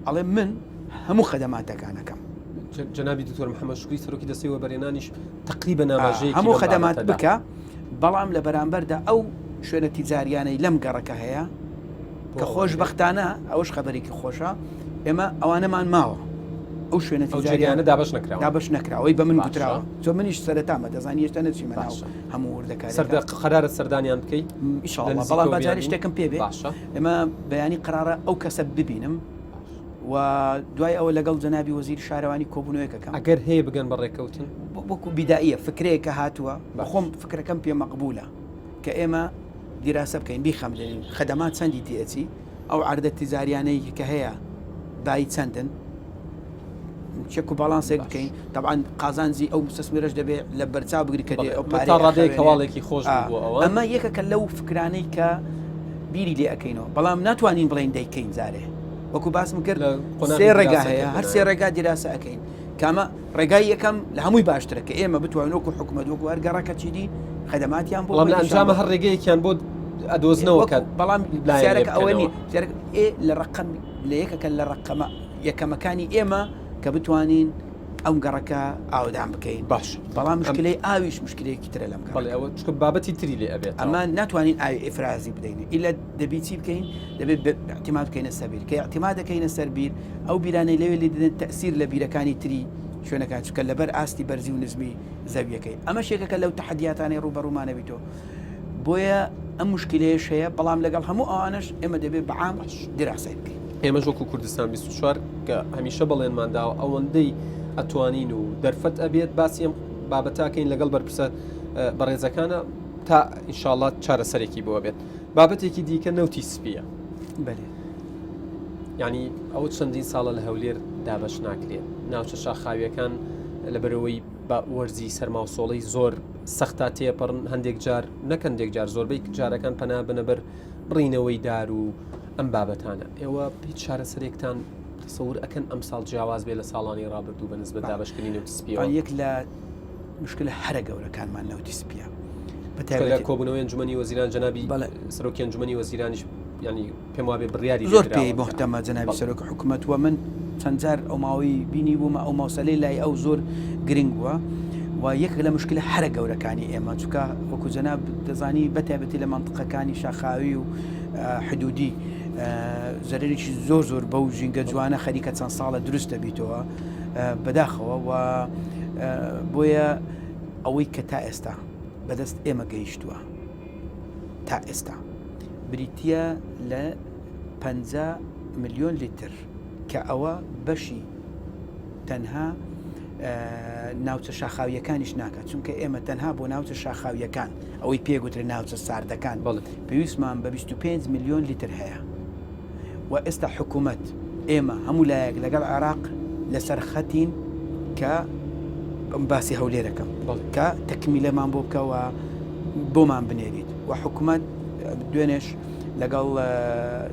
B: ئەڵێ من هەموو خەدەماتەکانەکەم
A: جەنابی دکتۆر محەممەد شوکری سەرۆکی دەستی وەبەرهێنانیش تقریبا ناماژەیەکی
B: هەموو خەدەمات بکە بەڵام لە بەرامبەردا ئەو شوێنە تیجاریانەی لەم گەڕەکە هەیە کە خۆشبەختانە ئەوش خەبەرێکی خۆشە ئێمە ئەوانەمان ماوە ئەو شوێنە
A: جێگانە دابش نەکراوە
B: دابش نەکراوەی بە من گوتراوە چۆ منیش سەرەتامە دەزانی هێشتا نەچیمە ناو هەموو وردەکاری
A: قەرارە سەردانیان بکەیت
B: ئیشاڵڵا بەڵام بەجارێ شتێکم پێ بێ ئێمە بەیانی قرارە ئەو کەسە ببینم و دوای ئەوە لەگەڵ جەنابی وەزیر شارەوانی کۆبوونەوەیەکەکەم
A: ئەگەر هەیە بگەن بە ڕێکەوتن
B: وەکو بیدائیە فکرەیەکە هاتووە بەخۆم فکرەکەم پێ مەقبولە کە ئێمە دیراسە بکەین بیخەمدنین خەدەمات چەندی تێچی ئەو عەردە تیزاریانەی کە هەیە بای چەندن چێک و باڵانسێک بکەین طبعاً قازانجی ئەو مستەسمیرەش دەبێت لە بەرچاو بگری کە ئەو
A: ڕادەیەک هەواڵێکی خۆش بوو ئەوە
B: ئەمە یەکەکە لەو فکرانەی کە بیری لێ ئەەکەینەوە بەڵام ناتوانین بڵین دەیکەین جارێ وەکو باسم کرد سێ ڕێگا هەیە هەر سێ ڕێگا دیراسە ئەەکەین کامە ڕێگای یەکەم لە هەمووی باشترە کە ئێمە بتوانین وەکو حکومەت وەکو هەرگەڕەکە چیدی خەدەماتیان بۆ
A: لە ئەنجامە هەر ڕێگەیەکیان بۆ ئەدۆزنەوە کە
B: بەڵام سیارەکە ئەوە نی لە ڕقم لە یەکەکە لە ڕقەمە یەکەمەکانی ئێمە کە بتوانین ئەم گەڕەکە ئاودان بکەین
A: باش
B: بەڵام مشکلەی ئاویش مشکلەیەکی ترە لەم
A: ئەوە چکە بابەتی تری لێ ئەبێت
B: ئەمە ناتوانین ئاوی ئفرازی بدەین ئیلا دەبی چی بکەین دەبێت احتیمال بکەینە سەبیر کە احتیمال دەکەینە سەربیر ئەو بیرانەی لەوێ لێ دەدەن تەسیر لە بیرەکانی تری شوێنەکان چکە لەبەر ئاستی بەرزی و نزمی زەویەکەی ئەمە شێکەکە لەو تەحەدیاتانی ڕوبەڕوومانەبییتەوە بۆیە ئەم مشکلەیەش هەیە بەڵام لەگەڵ هەموو ئەوانش ئێمە دەبێت بەعام دیراسای بکەین
A: ئێمە وەکو کوردستان 24 کە هەمیشە بەڵێنمانداوە ئەوەندەی ئەتوانین و دەرفەت ئەبێت باسی ئەم بابەتاکەین لەگەڵ بەرپرسە بەڕێزەکانە تا ئینشاءڵڵا چارەسەرێکی بۆ بێت بابەتێکی دیکە نەوتی سپیە
B: بەێ
A: ینی ئەو چەندین ساڵە لە هەولێر دابش ناکرێت ناوچە شاخاویەکان لەبەرەوەی وەرزی سەرما و سۆڵەی زۆر سەختا تێپەڕن هەندێک جار نەکەندێک جار زۆربەی جارەکان پەنا بنەبەر بڕینەوەی دار و ئەم بابەتانە ئێوە هیچ چارەسەرێکتان تەسەور ئەکەن ئەم ساڵ جیاواز بێ لە ساڵانی ڕابردوو بە نسبەت دابشکردنی نەوتی سپیەوە
B: یەک لە مشکلە هەرە گەورەکانمان نەوتی سپیە
A: لە کۆبوونەوەی ئەنجومەنی وەزیران جەنابی سەرۆکی ئەنجومەنی وەزیرانیش ینی پێم وابێ بڕیاری
B: زۆر پێی محتەمە جەنابی سەرۆکی حکوومەت وە من چەند جار ئەو ماوەی بینی بوومە ئەو ماوسەلەی لای ئەو زۆر گرنگ بووە و یەک لە مشکلە هەرە گەورەکانی ئێمە چکە وەکو جەناب دەزانی بەتایبەتی لە مەنطقەکانی شاخاوی و حدودی زەرێکی زۆر زۆر بەو ژینگە جوانە خەریکە چەند ساڵە دروست دەبیتەوە بەداخەوە و بۆیە ئەوەی کە تا ئێستا بەدەست ئێمە گەیشتووە تا ئێستا بریتە لە 50 ملیۆن لیتر کە ئەوە بەشی تەنها ناوچە شاخاویەکانیش ناکات چونکە ئێمە تەنها بۆ ناوچە شاخاویەکان ئەوەی پێگوترێ ناوچە ساردەکان پێویستمان بە 25 ملیۆن لیتر هەیە و ئێستا حکوومەت ئێمە هەموو لایەک لەگەڵ عێراق لەسەر خەتین کە باسی هەولێرەکەم کە تەکمیلەمان بۆ بکەوە بۆمان بنێریت و حکوومەت دوێنێش لەگەڵ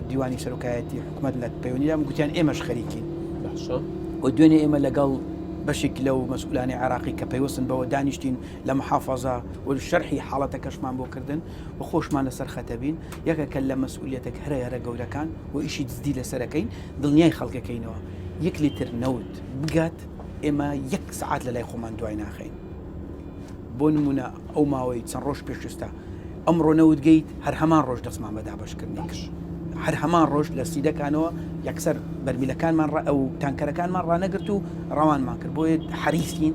B: دیوانی سەرۆکایەتی حکوومەت لە پەیوەندیدام گوتیان ئێمەش خەریکین و دوێنێ ئێمە لەگەڵ بەشێک لەو مەسئولانی عراقی کە پەیوەستن بەوە دانیشتین لە محافەزە و شەرحی حاڵەتە کەشمان بۆ کردن و خۆشمان لەسەر خەتەبین یەکەکە لە مەسئولیەتێک هەرە گەورەکان و ئیشی دزدی لەسەرەکەین دڵنیای خەڵکەکەینەوە یەک لیتر نەوت بگات ئێمە یەک سعات لە لای خۆمان دوای ناخەین بۆ نمونە ئەو ماوەی چەند ڕۆژ پێشستا ئەمڕۆ نەوتگەیت هەر هەمان ڕۆژ دەستمان بە دابەشکردنی کرد هەر هەمان ڕۆژ لە سیدەکانەوە یەکسەر بەرمیلەکانمان ئەو تانکەرەکانمان ڕانەگرت و ڕەوانمان کرد بۆیە حەریسین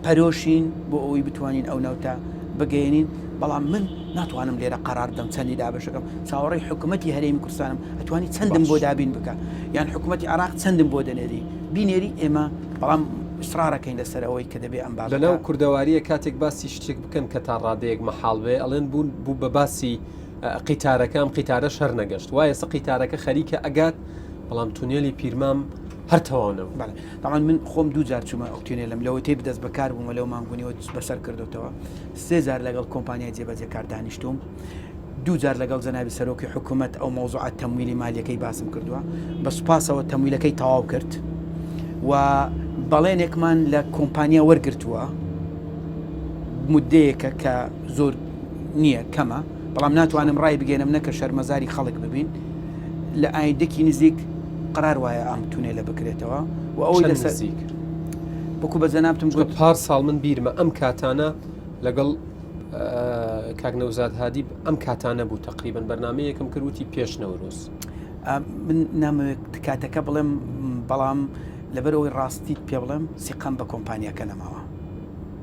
B: پەرۆشین بۆ ئەوەی بتوانین ئەو نەوتە بگەێنین بەڵام من ناتوانم لێرە قەرار دەم چەندی دابەشەکەم چاوەڕێی حکوومەتی هەرێمی کوردستانم ئەتوانی چەندم بۆ دابین بکە یان حکوومەتی عێراق چەندم بۆ دەنێری بینێری ئێمە بەڵام ئسرارەکەین لەسەرەوەی کە دەبێ ئەم باز
A: لەناو کوردەواریە کاتێک باسی شتێک بکەن کە تا ڕادەیەک مەحاڵ بێ ئەڵێن بوون بوو بە باسی قیتارەکەم قیتارە شەر نەگەشت وایە سە قیتارەکە خەریکە ئەگات بەڵام تونێلی پیرمام هەر تەواونەوە
B: تاوان من خۆم دوو جار چوومە ئەو تونێلم لەوە تێ بدەست بەکار بوومە لەو مانگونیەوە بەسەر کردوتەوە سێ جار لەگەڵ کۆمپانیای جێبەجێ کار دانیشتوم دوو جار لەگەڵ جەنابی سەرۆکی حکوومەت ئەو مەوزوعات تەمویلی مالیەکەی باسم کردووە بە سوپاسەوە تەمویلەکەی تەواو کرد و بەڵێنێکمان لە کۆمپانیا وەرگرتووە مدەیەکە کە زۆر نییە کەمە بەڵام ناتوانم ڕای بگەێنم نەکە شەرمەزاری خەڵک ببین لە ئایندەکی نزیک قرار وایە ئەم تونێلە بکرێتەوە و ئەوەی لەسەر بۆکو بە جەنابتم گوت
A: پار ساڵ من بیرمە ئەم کاتانە لەگەڵ کاک نەوزاد هادی ئەم کاتانە بوو تقریبن بەرنامەیەکم کردوتی پێش نەورۆز
B: من نامەوێت کاتەکە بڵێم بەڵام لەبەرەوەی ڕاستیت پێ بڵێم سیقام بە کۆمپانیاکە نەماوە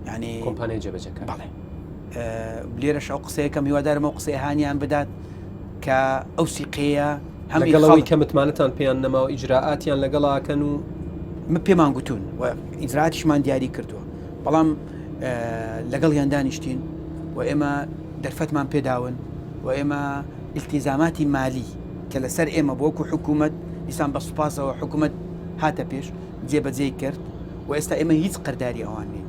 B: ینی
A: کۆمپانیای جێبەجەکە
B: بەڵێ لێرەش ئەو قسەیەکە میوادارم ئەو قسەی هانیان بدات کە ئەو سیقەیە
A: هەمگەڵەوەی کە متمانەتان پێیان نەماوە ئیجراعاتیان لەگەڵاکەن و
B: پێمان گوتون و ئیجراعاتیشمان دیاری کردووە بەڵام لەگەڵ یان دانیشتین و ئێمە دەرفەتمان پێداون و ئێمە التیزاماتی مالی کە لەسەر ئێمە بۆ وەکو حکوومەت دیسان بە سوپاسەوە حکوومەت هاتە پێش جێبەجێ کرد و ئێستا ئێمە هیچ قەرداری ئەوان نین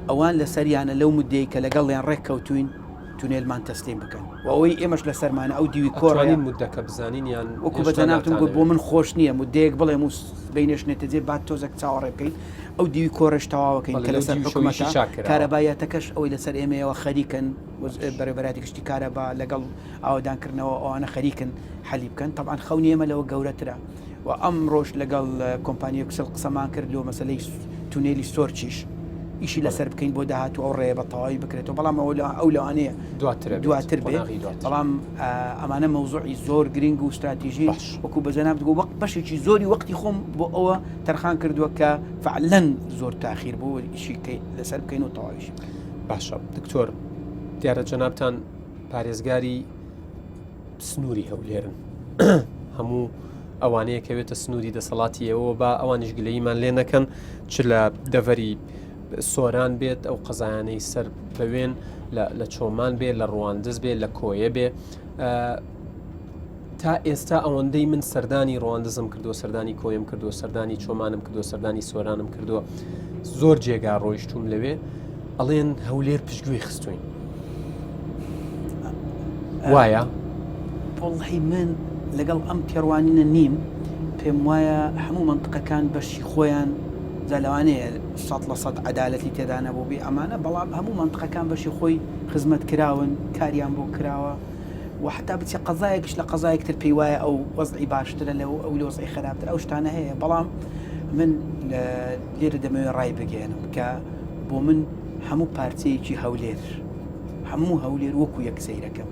B: ئەوان لەسەریانە لەو مدەی کە لەگەڵیان ڕێککەوتوین تونێلمان تەسلیم بکەن و ئەوەی ئێمەش لەسەرمانە ئەو دیوی کۆڕین
A: مدەکە بزانین یان
B: وەکو بەجەنابتم گوت بۆ من خۆش نییە مدەیەک بڵێم و بینێشنێتە جێ بعد تۆزێک چاوەڕێ بکەین ئەو دیوی کۆڕش تەواوەکەین کە لەسەر حکوومەت کارەبایەتەکەش ئەوەی لەسەر ئێمەیەوە خەریکن بەڕێبەراتی گشتی کارەبا لەگەڵ ئاوادانکردنەوە ئەوانە خەریکن حەلی بکەن طبعاً خەونی ئێمە لەوە گەورەترە و ئەم ڕۆژ لەگەڵ کۆمپانیە کسل قسەمان کرد لەوە مەسەلەی تونێلی سۆرچیش ئیشی لەسەر بکەین بۆ داهاتوو ئەو ڕێ بە تەواوی بکرێتەوە بەڵام ئەو لەوانەیە دواتر بێ بەڵام ئەمانە مەوزوعی زۆر گرنگ و استراتیژی وەکو بەجەناب گوت وەک بەشێکی زۆری وەختی خۆم بۆ ئەوە تەرخان کردووە کە فعلەن زۆر تاخیر بوو ئیشی لەسەر بکەین و تەواویش
A: باشە دکتۆر دیارە جەنابتان پارێزگاری سنووری هەولێرن هەموو ئەوانەیە کەوێتە سنووری دەسەڵاتی ئێوە با ئەوانیش گلەییمان لێ نەکەن چ لە دەڤەری سۆران بێت ئەو قەزایانەی سەر بەوێن لە چۆمان بێ لە ڕواندز بێ لە کۆیە بێ تا ئێستا ئەوەندەی من سەردانی ڕواندزم کردووە سەردانی کۆیم کردووە سەردانی چۆمانم کردووە سەردانی سۆرانم کردووە زۆر جێگا ڕۆیشتوم لەوێ ئەڵێن هەولێر پشتگوێی خستوین وایە
B: وڵی من لەگەڵ ئەم پێڕوانینە نیم پێم وایە هەموو منطقەکان بەشی خۆیان لەوانەیە 100% عەدالەتی تێدا نەبوو بێ ئەمانە بەڵام هەموو منطقەکان بەشی خۆی خزمەت کراون کاریان بۆ کراوە و حتا بچێ قەزایەکیش لە قەزایەکتر پێی وایە ئەو وەزعی باشترە لەو ئەو وەزعی خراپتر ئەو شتانە هەیە بەڵام من لێرە دەمەوێت ڕای بگەێنم کە بۆ من هەموو پارچەیەکی هەولێر هەموو هەولێر وەکو یەک سەیرەکەم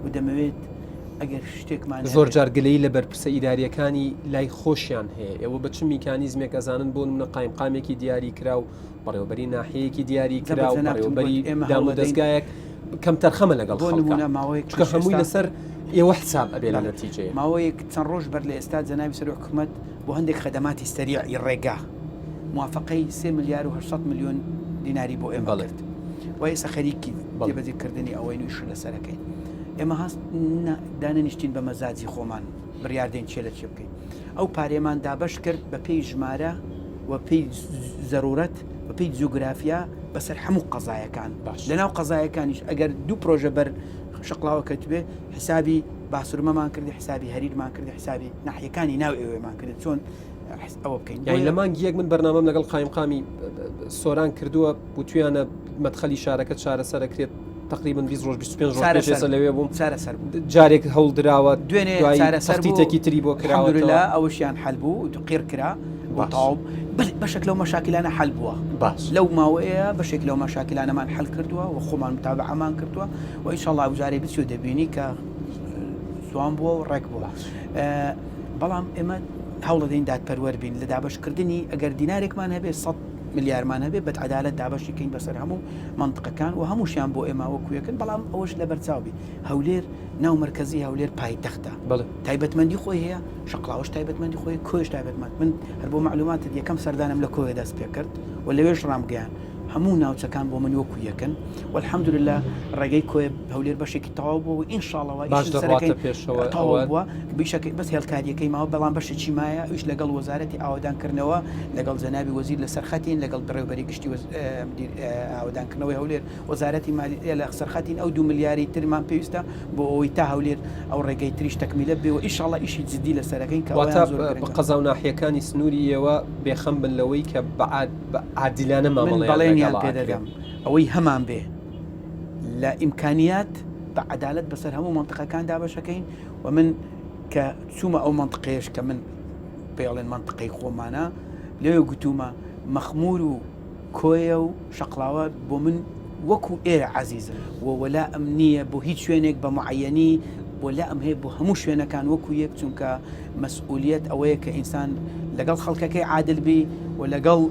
B: و دەمەوێت ئەگەر شتێکمان
A: زۆر جارگلەی لە بەرپرسە ئیداریەکانی لای خۆشیان هەیە ئێوە بە چ میکانیزمێک ئەزانن بۆ منە قایمقامێکی دیاری کرا و بەڕێوەبەری ناحەیەکی دیاری کرا و بەڕێوەبەری دام و دەستگایەک کەم تەرخەمە لەگەڵ خەڵکە هەمووی لەسەر ئێوە حساب ئەبێ لە نەتیجەیە
B: ماوەیەک چەند ڕۆژ بەر لە ئێستا جەنابی سەر حکوومەت بۆ هەندێک خەدەماتی سەریعی ڕێگا موافقەی 3 ملیار و 800 ملیۆن دیناری بۆ ئێمە بڵێت و ئێستا خەریکی جێبەجێکردنی ئەوەی نوێش لەسەرەکەین ئێمە هەست دانەنیشتین بە مەزاجی خۆمان بڕیاردەین چێ لە چێ بکەین ئەو پارێمان دابەش کرد بە پێی ژمارە و پێی زەرورەت بە پێی جوگرافیا بەسەر هەموو قەزایەکان لەناو قەزایەکانیش ئەگەر دوو پرۆژە بەر شقلاوە کەت بێ حسابی باسوورمەمان کردی حسابی هەریرمان کردی حسابی ناحیەکانی ناو ئێوەمان کرد چۆن ئەوە بکەین
A: یعنی لە مانگی یەک من بەرنامەم لەگەڵ قایمقامی سۆران کردووە بۆ تویانە مەدخەلی شارەکە چارەسەرەکرێت تقریبا 20 ڕۆژ 25 ڕۆژ لەوێ بووم جارێک هەوڵدراوە دوێنێ سەختیتێکی تری بۆ کراوەلا
B: ئەوشیان حەل بوو قیر کرا وتاو بەشێک لەو مەشاکلانە حەل بووە
A: باش
B: لەو ماوەیە بەشێک لەو مەشاکلانەمان حەل کردووە و خۆمان متابعەمان کردووە و ئینشاءڵڵا وجارێ بچی و دەبینی کە سوان بووە و ڕێک بووە بەڵام ئێمە هەوڵ دەین دادپەروەەر بین لە دابشکردنی ئەگەر دینارێکمان هەبێت 100 ملیارمان هەبێت بە عەدالەت دابەشیکەین بەسەر هەموو منطقەکان و هەمووشیان بۆ ئێمە وەکویەکەن بەڵام ئەوەش لە بەرچاوبی هەولێر ناو مرکزی هەولێر پایتەختە تایبەتمەندی خۆی هەیە شقڵاوش تایبەتمەندی خۆی کۆش تایبەتمەند من هەر بۆ معلوماتت یەکەم سەردانم لە کۆیە دەست پێ کرد و لەوێش ڕامگەیان هەموو ناوچەکان بۆ من وەکو یەکەن والحەمدولله ڕێگەی کۆی هەولێر بەشێکی تەواو بووە و ئینشاڵڵەوە بووە بیشەکەی بەس هێڵکاریەکەی ماوە بەڵام بەشێکی مایە ئیش لەگەڵ وەزارەتی ئاوادانکردنەوە لەگەڵ جەنابی وەزیر لە سەرخەتین لەگەڵ بەڕێوەبەری گشتی ئاوادانکردنەوەی هەولێر وەزارەتی مالیە لە سەرخەتین ئەو 2 ملیاری ترمان پێویستە بۆ ئەوەی تا هەولێر ئەو ڕێگەی تریش تەکمیلە بێ و ئینشاڵڵا ئیشی جدی لە سەرەکەین کە
A: بە قەزا و ناحیەکانی سنووری ئێوە بێخەم بن لەوەی کە عادیلانە مامەڵێ
B: پێدەدەم ئەوەی هەمان بێ لە ئیمکانیات بە عەدالەت بەسەر هەموو منطقەکان دابەشەکەین و من کە چوومە ئەو منطقەیەش کە من پێڵێن منطقەی خۆمانە لێوێ گوتومە مەخمور و کۆیە و شەقڵاوە بۆ من وەکو ئێرە عەزیزە و وەلا ئەم نییە بۆ هیچ شوێنێک بە معەیەنی بۆ لا ئەم هەیە بۆ هەموو شوێنەکان وەکو یەک چونکە مەسئولیت ئەوەیە کە ئینسان لەگەڵ خەڵکەکەی عادل بی و لەگەڵ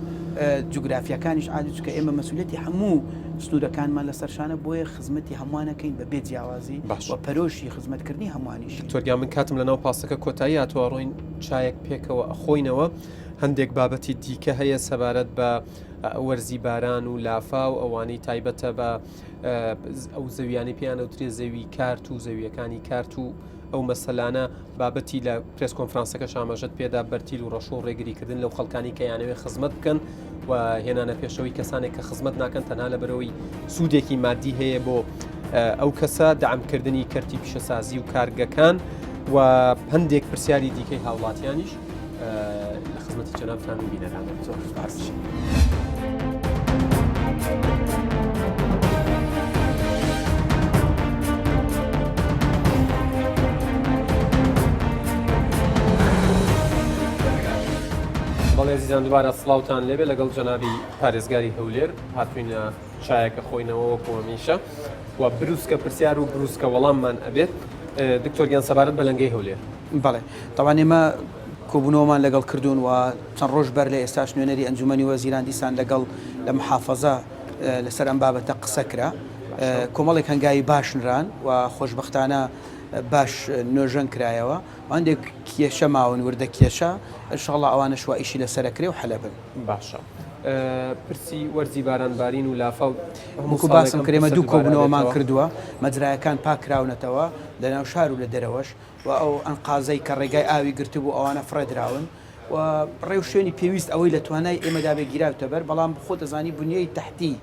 B: جوگرافیەکانیش عادل چکە ئێمە مەسئولیەتی هەموو سنوورەکانمان لەسەرشانە بۆیە خزمەتی هەمووانەکەین بە بێ جیاوازی و پەرۆشی خزمەتکردنی هەمووانیش.
A: تۆرگیا من کاتم لەناو پاسەکە کۆتایی هاتووە ڕۆین چایەک پێکەوە ئەخۆینەوە هەندێک بابەتی دیکە هەیە سەبارەت بە وەرزی باران و لافا و ئەوانەی تایبەتە بە ئەو زەویانی پیانە وترێ زەوی کارت و زەویەکانی کارت و ئەو مەسەلانە بابەتی لە پرس کۆنفرانسەکە شامەژەت پێدا بەرتیل و ڕەشۆ ڕێگریکردن لەو خەڵکانی کە یانەوێ خزمەت بکەن و هێنانە پێشەوەی کەسانێک کە خزمەت ناکەن تەنها لە بەرەوەی سوودێکی مادی هەیە بۆ ئەو کەسە دەعامکردنی کەرتی پیشەسازی و کارگەکان و هەندێک پرسیاری دیکەی هاوڵاتیانیش لە خزمەتی جەنابتان و بینەرانە زۆر سپاس. بەڵێ عزیزان دووبارە سڵاوتان لێبێ لەگەڵ جەنابی پارێزگاری هەولێر هاتوینە چایەکە خۆینەوە وەکو هەمیشە و بروسکە پرسیار و بروسکە وەڵاممان ئەبێت. دکتۆر گیان سەبارەت بە لەنگەی هەولێر.
B: بەڵێ تاوان ئێمە کۆبوونەوەمان لەگەڵ کردوون و چەند ڕۆژ بەر لە ئێستاش نوێنەری ئەنجومەنی وەزیران دیسان لەگەڵ لە محافەزە لەسەر ئەم بابەتە قسەکرا کۆمەڵێک هەنگاوی باشنران و خۆشبەختانە باش نوێژەن کرایەوە هەندێک کێشە ماون وردە کێشە ئینشاءڵڵا ئەوانە شوا ئیشی لەسەرەکرێ و حەلەبن.
A: باشە پرسی وەرزی بارانبارین و لافا
B: وەکو باسم کرێمە دوو کۆبوونەوەمان کردووە مەجرایەکان پاکراونەتەوە لە ناو شار و لە دەرەوەش و ئەو ئەنقازەی کە ڕێگای ئاوی گرتبوو ئەوانە فڕێدراون و ڕێو شوێنی پێویست ئەوەی لە توانای ئێمەدا بێ گیراوتە بەر بەڵام خۆ دەزانی بنیەی تەحتی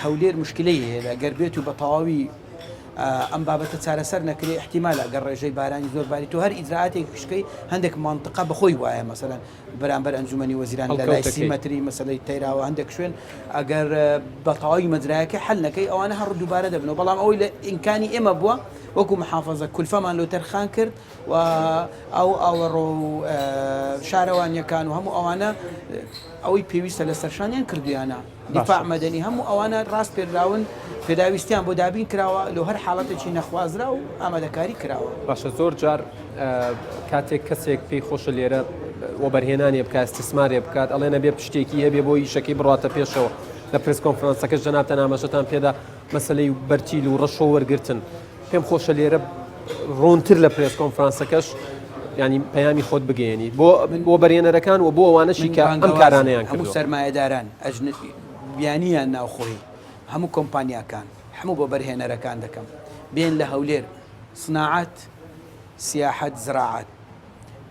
B: هەولێر مشکلەی هەیە لە گەربێت و بە تەواوی ئەم بابەتە چارەسەر نەکرێ احتیمالە گەڕ ڕێژەی بارانی زۆر باری تۆ هەر ئیجراعاتێک پشکەی هەندێک منطقە بەخۆی وایە مەسەلەن بەرامبەر ئەنجومەنی وەزیران لە لای 30 مەتری مەسەلەی تەیراوە هەندێک شوێن ئەگەر بە تەواوی مەجرایەکە حەل نەکەی ئەوانە هەڕ دووبارە دەبنەوە بەڵام ئەوەی لە ئیمکانی ئێمە بووە وەکو محافەزە کولفەمان لۆ تەرخان کرد و ئەو ئاوەڕۆ و شارەوانیەکان و هەموو ئەوانە ئەوەی پێویستە لە سەرشانیان کردویانە دیفاع مەدەنی هەموو ئەوانە ڕاست پێراون پێداویستیان بۆ دابین کراوە لە هەر حاڵەتێکی نەخوازرا و ئامادەکاری کراوە.
A: باشە زۆر جار کاتێک کەسێک پێی خۆشە لێرە وەبەرهێنانێ بکات استثمارێ بکات ئەڵێنە بێ پشتێکی هەبێ بۆ ئیشەکەی بڕاتە پێشەوە لە پرس کۆنفرانسەکەش جەنابتان ئاماژەتان پێدا مەسەلەی بەرتیل و ڕەشۆ وەرگرتن پێم خۆشە لێرە ڕۆنتر لە پرس کۆنفرانسەکەش ینی پەیامی خۆت بگەێنی بۆ بەرهێنەرەکان و بۆ ئەوانەشی کە ئەم کارانەیان
B: هەموو سەرمایەداران بیانیان ناوخۆی هەموو کۆمپانیاکان هەموو بۆ بەرهێنەرەکان دەکەم بێن لە هەولێر سناعەت سیاحەت زراعەت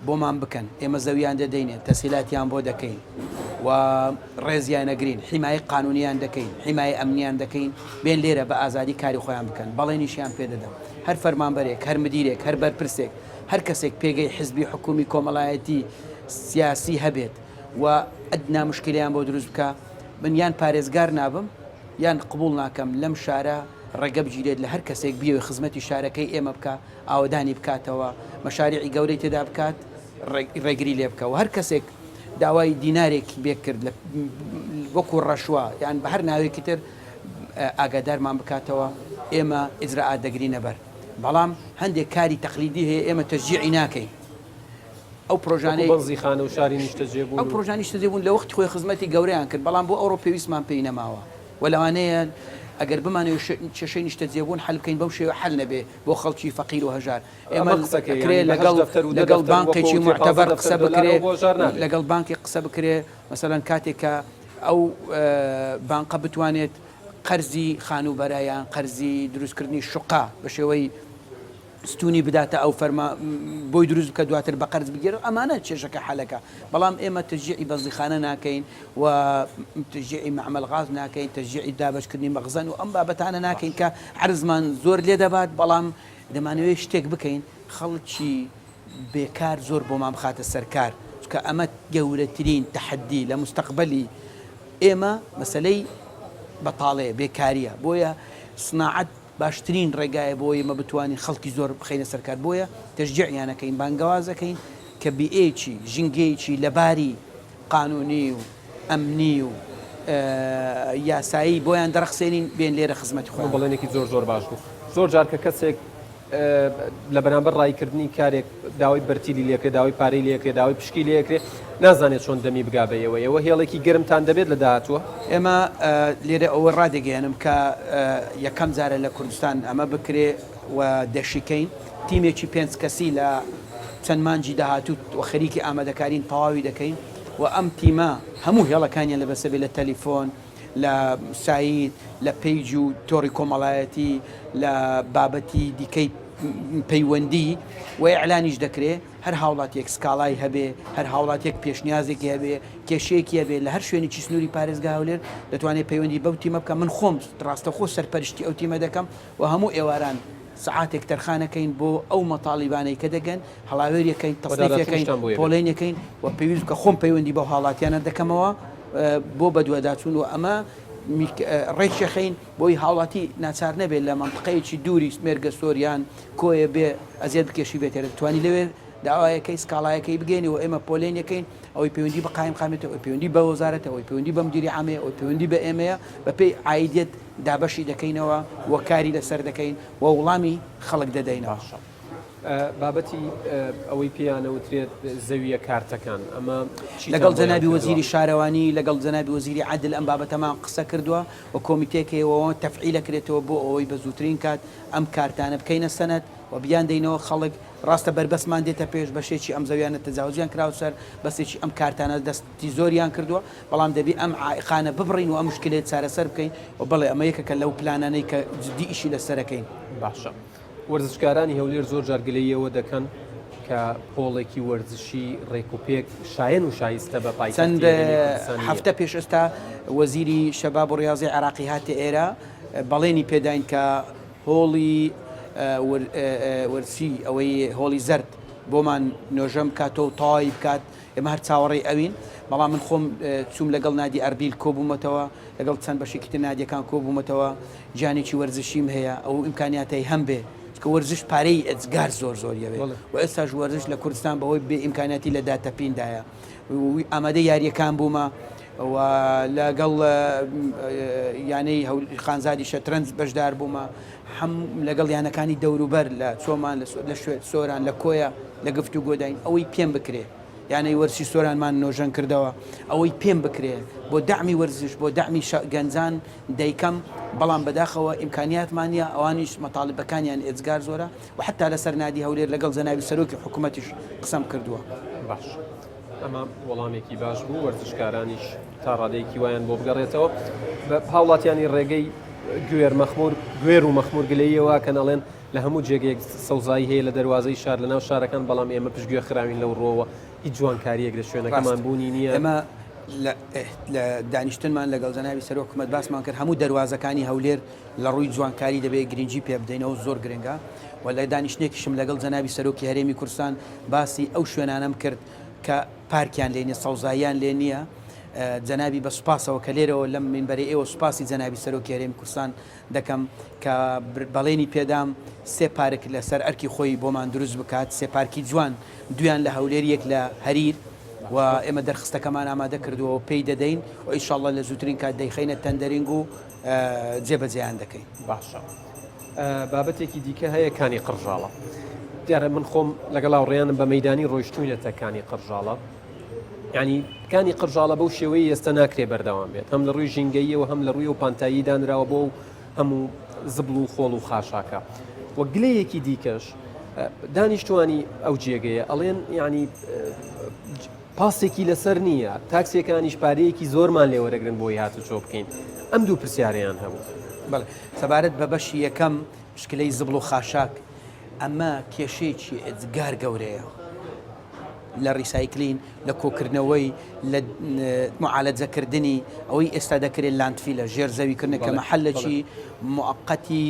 B: بۆمان بکەن ئێمە زەویان دەدەینێت تەسهیلاتیان بۆ دەکەین و ڕێزیان نەگرین حیمای قانونیان دەکەین حیمای ئەمنیان دەکەین بێن لێرە بە ئازادی کاری خۆیان بکەن بەڵێنیشیان پێدەدەم هەر فەرمانبەرێک هەر مدیرێک هەر بەرپرسێک هەر کەسێک پێگەی حزبی حکومی کۆمەڵایەتی سیاسی هەبێت و ئەدنا مشکلیان بۆ دروست بکە من یان پارێزگار نابم یان قبول ناکەم لەم شارە ڕێگە بگیرێت لە هەر کەسێک بیەوەی خزمەتی شارەکەی ئێمە بکە ئاوەدانی بکاتەوە مەشاریعی گەورەی تێدا بکات ڕێگری لێ بکە و هەر کەسێک داوای دینارێکی بێ کرد وەکو ڕەشوە یان بە هەر ناوێکی تر ئاگادارمان بکاتەوە ئێمە ئیجراعات دەگرینە بەر بەڵام هەندێک کاری تەقلیدی هەیە ئێمە تەشجیعی ناکەین ئەو پرۆژانەی
A: بەنزیخانە و شاری نیشتەجێبوون
B: ئەو پرۆژانی نیشتەجێبوون لە وەختی خۆی خزمەتی گەورەیان کرد بەڵام بۆ ئەوڕۆ پێویستمان پێی نەماوە و لەوانەیە ئەگەر بمانەوە کێشەی نیشتەجێبوون حەل بکەین بەو شێوە حەل نەبێ بۆ خەڵکی فەقیر و هەژار ئێمە قسەکرێ لەگەڵ بانقێکی معتەبەر قسە بکرێ لەگەڵ بانکی قسە بکرێ مەسەلەن کاتێکە ئەو بانقە بتوانێت قەرزی خانوبەرایان قەرزی دروستکردنی شوقا بە شێوەی ستونی بداتە ئەو فەرما بۆی دروست بکە دواتر بە قەرز بگیرە ئەمانە کێشەکە حەلەکە بەڵام ئێمە تەشجیعی بەنزیخانە ناکەین و تەشجیعی مەعمەل غاز ناکەین تەشجیعی دابەشکردنی مەخزن و ئەم بابەتانە ناکەین کە عەرزمان زۆر لێ دەبات بەڵام دەمانەوێت شتێک بکەین خەڵکی بێکار زۆر بۆمان بخاتە سەرکار چکە ئەمە گەورەترین تەحەدی لە مستەقبەلی ئێمە مەسەلەی بەتاڵەیە بێکاریە بۆیە سناعەت باشترین ڕێگایە بۆ ئێمە بتوانین خەڵکی زۆر بخینە سەرکار بۆیە تەشجیعیانەکەین بانگەوازەکەین کە بیئێکی ژینگەیەکی لەباری قانونی و ئەمنی و یاسایی بۆیان دەرەخسێنین بێن لێرە خزمەتی خۆیان
A: بەڵێنێکی زۆر باش بوو زۆر جار کە کەسێک لە بەرامبەر ڕایکردنی کارێک داوای بەرتیلی لێکرێ داوای پارەی لێکرێ داوای پشکی لێکرێ نازانێت چۆن دەمی بگابەیەوە ئێوە هێڵێکی گەرمتان دەبێت لە داهاتووە
B: ئێمە لێرە ئەوە ڕادگەیانم کە یەکەم جارە لە کوردستان ئەمە بکرێ و دەشیکەین تیمێکی 5 کەسی لە چەند مانجی داهاتوو و خەریکی ئامادەکارین تەواوی دەکەین و ئەم تیمە هەموو هێڵەکانیان لە بەسەبێ لە تەلیفۆن لە سایت لە پیج و تۆڕی کۆمەڵایەتی لە بابەتی دیکەی پەیوەندی و ئەعلانیش دەکرێت هەر هاوڵاتێک سکاڵای هەبێ هەر هاوڵاتێک پێشنیازێکی هەبێ کێشەیەکی هەبێ لە هەر شوێنی سنووری پارێزگا هەولێر دەتوانێت پەیوەندی بەو تیمە بکە من خۆم ڕاستەخۆ سەرپەرشتی ئەو تیمە دەکەم و هەموو ئێواران سعاتێک تەرخانەکەین بۆ ئەو مەتاڵیبانەی کە دەگەن هەڵاوێریەکەین تەسلیفەکەین پۆلینەکەین و پێویست کە خۆم پەیوەندی بەو حاڵاتیانە دەکەمەوە بۆ بەدووەداچوون و ئەمە ڕێکشەخین بۆی هاوڵاتی ناچار نەبێت لە منطقەیەکی دووری سمێرگە سۆریان کۆیە بێ ئەزیێت بکێشی بێتێت دەتوانی لەوێ داوایەکەی سکاڵایەکەی بگەێنی و ئێمە پۆلینەکەین ئەوەی پەیوەندی بە قایم خامێتەوە ئەوی پەیوەندی بە وەزارەتە ئەوی پەیوەندی بە مدیری عامێ ئەوی پەیوەندی بە ئێمەیە بە پێی عایدێت دابەشی دەکەینەوە وە کاری لەسەر دەکەین و وڵامی خەڵک دەدەینەوە.
A: بابەتی ئەوەی پێیانەوترێت زەویە کارتەکان ئەمە
B: لەگەڵ جەنابی وەزیری شارەوانی لەگەڵ جەنابی وەزیری عەدل ئەم بابەتەمان قسە کردووە و کۆمیتێکەوە تەفعیلە کرێتەوە بۆ ئەوەی بە زووترین کات ئەم کارتانە بکەینە سەنەت و بیان دەینەوە خەڵک ڕاستە بربەسمان دێتە پێش بەشێکی ئەم زەویانە تەجاوزیان کراوە سەر بەسێکی ئەم کارتانە دەستی زۆریان کردووە بەڵام دەبی ئەم عائقانە ببڕین و ئەم مشکلێت چارەسەر بکەین و بەڵێ ئەمە یەکەکە لەو پلانانەی کە جدی ئیشی لەسەرەکەین.
A: باشە وەرزشکارانی هەولێر زۆر جارگلەیەوە دەکەن کە پۆڵێکی وەرزشی ڕێکوپێک شایەن و شایستە بە
B: چەند هەفتە پێش ئێستا وەزیری شەباب و ڕیاضی عێراقی هاتێ ئێرە بەڵێنی پێداین کە هۆڵی وەرسی ئەوەی هۆڵی زەرد بۆمان نۆژەم کاتۆ و تەواوی بکات ئێمە هەر چاوەڕێی ئەوین بەڵام من خۆم چوم لەگەڵ نادی ئەربیل کۆبوومەتەوە لەگەڵ چەند بەشێکی تر نادیەکان کۆبوومەتەوە گیانێکی وەرزشیم هەیە ئەو ئیمکانیاتەی هەم بێ کە وەرزش پارەی ئەجگار زۆر زۆریەوێ و ئێستاش وەرزش لە کوردستان بەهۆی بێ ئیمکاناتی لە داتەپیندایە ئامادە یاریەکان بوومە و لەگەڵ یانەی خانزادی شەترەنج بەشدار بوومە هەم لەگەڵ یانەکانی دەوروبەر لە چۆمان لە سۆران لە کۆیە لە گفت و گۆداین ئەوەی پێم بکرێ یانەی وەرسی سۆرانمان نۆژەن کردەوە ئەوەی پێم بکرێ بۆ داعمی وەرزش بۆ داعمی گەنجان دەیکەم بەڵام بەداخەوە ئیمکانیاتمانە ئەوانیش مەتاڵبەکانیان ئێجگار زۆرە و حتا لەسەر نادی هەولێر لەگەڵ جەنابی سەرۆکی حکوومەتیش قسەم کردووە.
A: باش ئەمە وەڵامێکی باش بوو وەرزشکارانیش تا ڕادەیەکی وایان بۆ بگەڕێتەوە بە هاوڵاتیانی ڕێگەی گوێر و مەخمور گلەیەوە کە نەڵێن لە هەموو جێگەیەک سەوزایی هەیە لە دەواازەی شار لە ناو شارەکان بەڵام ئێمە پشتگوێ خراوین لەو ڕۆوە هیچ جوانکاریەک لە شوێنەکەمان بوونی نییە.
B: ئەمە لە دانیشتنمان لەگەڵ جەنابی سەرۆک حکوومەت باسمان کرد هەموو دەواازەکانی هەولێر لە ڕووی جوانکاری دەبێت گرنگجی پێ بدەینەوە زۆر گرنگە و لە دانیشتێکیشم لەگەڵ جەنابی سەرۆکی هەرێمی کوردستان باسی ئەو شوێنانم کرد کە پارکیان لێ نیە سەوزاییان لێ نییە جەنابی بە سوپاسەوە کە لێرەوە لەم منبەری ئێوە سوپاسی جەنابی سەرۆکی هەرێمی کوردستان دەکەم کە بەڵێنی پێدام سێ پارک لەسەر ئەرکی خۆی بۆمان دروست بکات سێ پارکی جوان دویان لە هەولێر یەک لە هەریر و ئێمە دەرخستەکەمان ئامادە کردووە و پێی دەدەین و ئینشاءڵڵا لە زووترین کات دەیخینە تەندەرینگ و جێبەجێیان دەکەین.
A: باشە بابەتێکی دیکە هەیە کانی قڕژاڵە دیارە من خۆم لەگەڵ هاوڕێیانم بە مەیدانی ڕۆیشتوونەتە کانی قڕژاڵە ینی کانی قڕژاڵە بەو شێوەیە ئێستا ناکرێ بەردەوام بێت هەم لە ڕووی ژینگەییەوە هەم لە ڕووی و پانتایی دانراوە بۆ هەموو زبل و خۆڵ و خاشاکە وە گلەیەکی دیکەش دانیشتوانی ئەو جێگەیە ئەڵێن ینی پاسێکی لەسەر نییە تاکسیەکانیش پارەیەکی زۆرمان لێوەرەگرن بۆی هاتو چۆ بکەین ئەم دوو پرسیاریان هەبوو.
B: بەڵێ سەبارەت بە بەشی یەکەم شکلەی زبل و خاشاک ئەمە کێشەیەکی ئەجگار گەورەیە لە ڕیسایکلین لە کۆکردنەوەی لە معالەجەکردنی ئەوەی ئێستا دەکرێت لاندفیلە ژێر زەویکردن کە مەحەلەکی موقەتی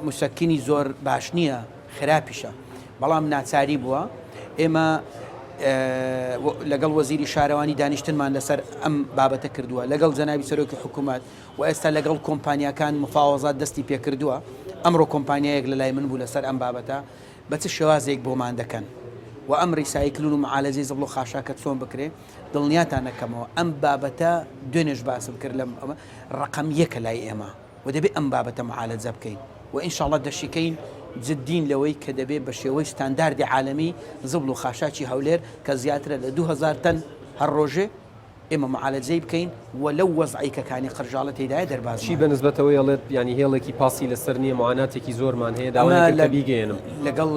B: موسەکینی زۆر باش نییە خراپیشە بەڵام ناچاری بووە ئێمە لەگەڵ وەزیری شارەوانی دانیشتنمان لەسەر ئەم بابەتە کردووە لەگەڵ جەنابی سەرۆکی حکوومەت و ئێستا لەگەڵ کۆمپانیەکان مفاوەزات دەستی پێکردووە ئەمڕۆ کۆمپانیایەک لە لای من بوو لەسەر ئەم بابەتە بە چ شێوازێک بۆمان دەکەن و ئەم ڕیسایکلون و معالەجەی زبڵ و خاشاکە چۆن بکرێ دڵنیاتان نەکەمەوە ئەم بابەتە دوێنێش باسم کرد لە ڕقم یەکە لای ئێمە و دەبێت ئەم بابەتە معالەجە بکەین و ئینشاءڵڵا دەشیکەین جدین لەوەی کە دەبێت بە شێوەی ستانداردی عالەمی زبل و خاشاکی هەولێر کە زیاترە لە 2000 تەن هەر ڕۆژێ ئێمە معالەجەی بکەین و لەو وەزعیکەکانی قرژاڵە تێدایە دەرباز
A: چی بەنسبەتەوەی ئەڵێت ینی هێڵێکی پاسی لەسەر نییە معاناتێکی زۆرمان هەیە داوای لە بیگەێنم
B: لەگەڵ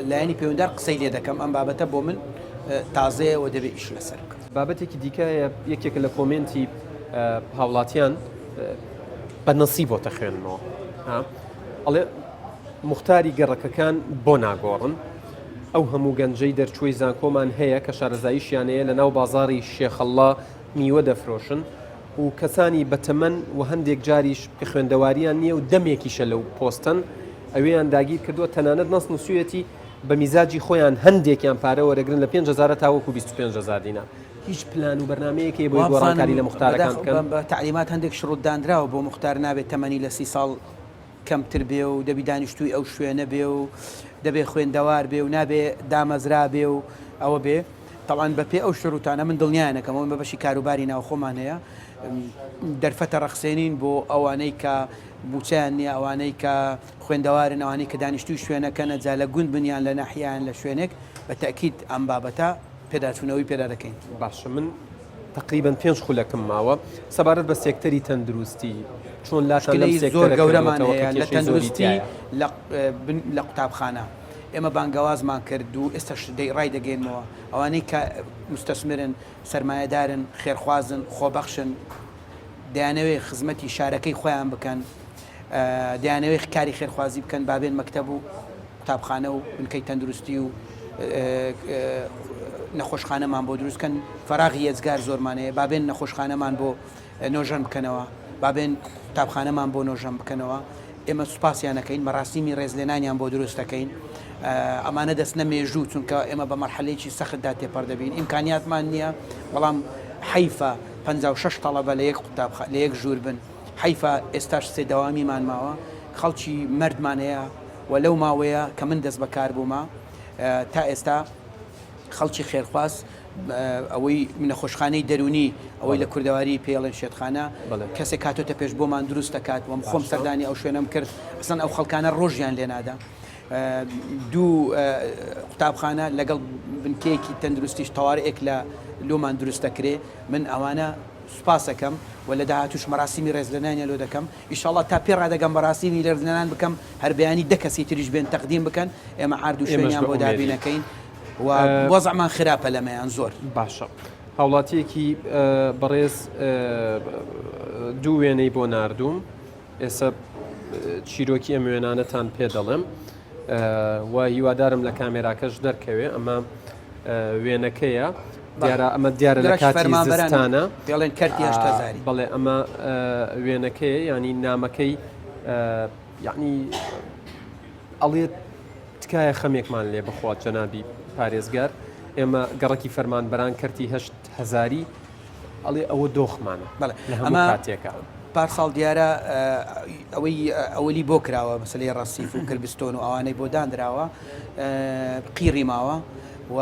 B: لایەنی پەیوەنددار قسەی لێ دەکەم ئەم بابەتە بۆ من تازەیەوە دەبێت ئیش لەسەر
A: بابەتێکی دیکەیە یەکێکە لە کۆمنتی هاوڵاتیان بە نەسی بۆتە خوێنمەوە ئەڵێ مختاری گەڕەکەکان بۆ ناگۆڕن ئەو هەموو گەنجەی دەرچووی زانکۆمان هەیە کە شارەزاییشیانەیە لە ناو بازاڕی شێخەڵڵا میوە دەفرۆشن و کەسانی بەتەمەن و هەندێک جاریش کە خوێندەواریان نییە و دەمێکیشە لەو پۆستن ئەوەیان داگیر کردووە تەنانەت نەس نووسویەتی بە میزاجی خۆیان هەندێکیان پارە وەرەگرن لە 5,000 تاوەکو 25,000 دینار هیچ پلان و بەرنمەیەکی بۆی گۆڕانکاری لە مختارەکان بکەن
B: بە تعلیمات هەندێک شڕوت دانراوە بۆ مختار نابێت تەمەنی لە 30 ساڵ کەمتر بێ و دەبی دانیشتووی ئەو شوێنە بێ و دەبێ خوێندەوار بێ و نابێ دامەزرا بێ و ئەوە بێ طبعاً بە پێ ئەو شروتانە من دڵنیانەکەم ئەوە بە بەشی کاروباری ناوخۆمان هەیە دەرفەتە ڕەخسێنین بۆ ئەوانەی کە بوچیان نییە ئەوانەی کە خوێندەوارن ئەوانەی کە دانیشتوی شوێنەکەنە جا لە گوند بنیان لە ناحیان لە شوێنێک بە تەکید ئەم بابەتە پێداچوونەوەی پێدا دەکەین
A: باشە من تقریبا 5 خولەکەم ماوە سەبارەت بە سێکتەری تەندروستی چۆن لاشکلەی
B: زۆر گەورەمان هەیە لە تەندروستی لە قوتابخانە ئێمە بانگەوازمان کرد و ئێستا ڕای دەگەینەوە ئەوانەی کە مستەسمرن سەرمایەدارن خێرخوازن خۆبەخشن دەیانەوێت خزمەتی شارەکەی خۆیان بکەن دەیانەوێت کاری خێرخوازی بکەن بابێن مەکتەب و قوتابخانە و بنکەی تەندروستی و نەخۆشخانەمان بۆ دروستکەن فەراغی ێزگار زۆرمانەیە بابێن نەخۆشخانەمان بۆ نۆژەن بکەنەوە بابێن قوتابخانەمان بۆ نۆژەن بکەنەوە ئێمە سوپاسیانەکەین مەراسیمی ڕێزلێنانیان بۆ دروست دەکەین ئەمانە دەست نەمێژوو چونکە ئێمە بە مەرحەلەیەکی سەختدا تێپەر دەبین ئیمکانیاتمان نییە بەڵام حیفە 56 تەڵەبە لە یەک قوتابخانە لە یەک ژوور بن حیفە ئێستاش سێدەوامیمان ماوە خەڵکی مەردمان هەیە و لەو ماوەیە کە من دەست بەکار بوومە تا ئێستا خەڵکی خێرخواز ئەوەی نەخۆشخانەی دەرونی ئەوەی لە کوردەواری پێڵێن شێتخانە کەسێک کاتۆتە پێش بۆمان دروست دەکات وم خۆم سەردانی ئەو شوێنەم کرد ئەسەن ئەو خەڵکانە ڕۆژیان لێنادا دوو قوتابخانە لەگەڵ بنکەیەکی تەندروستیش تەواڕێک لە لۆمان دروست دەکرێ من ئەوانە سوپاسەکەم و لە داهاتوش مەراسیمی ڕێزلێنانیە لۆ دەکەم ئیشەڵڵا تا پێ ڕادەگەم بەڕاستیمی ڕێزلێنان بکەم هەر بەیانی دە کەسی تریش بێن تەقدیم بکەن ئێمە عرض و شوێنیان بۆ دابینەکەین و وەزعمان خراپە لەمەیان زۆر
A: باشە هاوڵاتیەکی بەڕێز دوو وێنەی بۆ ناردووم ئێستا چیرۆکی ئەم وێنانەتان پێ دەڵێم و هیوادارم لە کامێراکەش دەرکەوێ ئەمە وێنەکەیە دیارە ئەمە دیارە لە کاتی زستانە
B: دەڵێن کەرتی هەشتەزاری
A: بەڵێ ئەمە وێنەکەیە ینی نامەکەی یعنی ئەڵێت تکایە خەمێکمان لێ بخوات جەنابی پارێزگار ئێمە گەڕەکی فەرمانبەران کەرتی 8,000 ئەڵێ ئەوە دۆخمانە لە هەموو کاتێکە
B: پارساڵ دیارە ئەوەی ئەوەلی بۆ کراوە مەسلەی ڕەسیف و کربستۆن و ئەوانەی بۆ دانراوە قیڕی ماوە و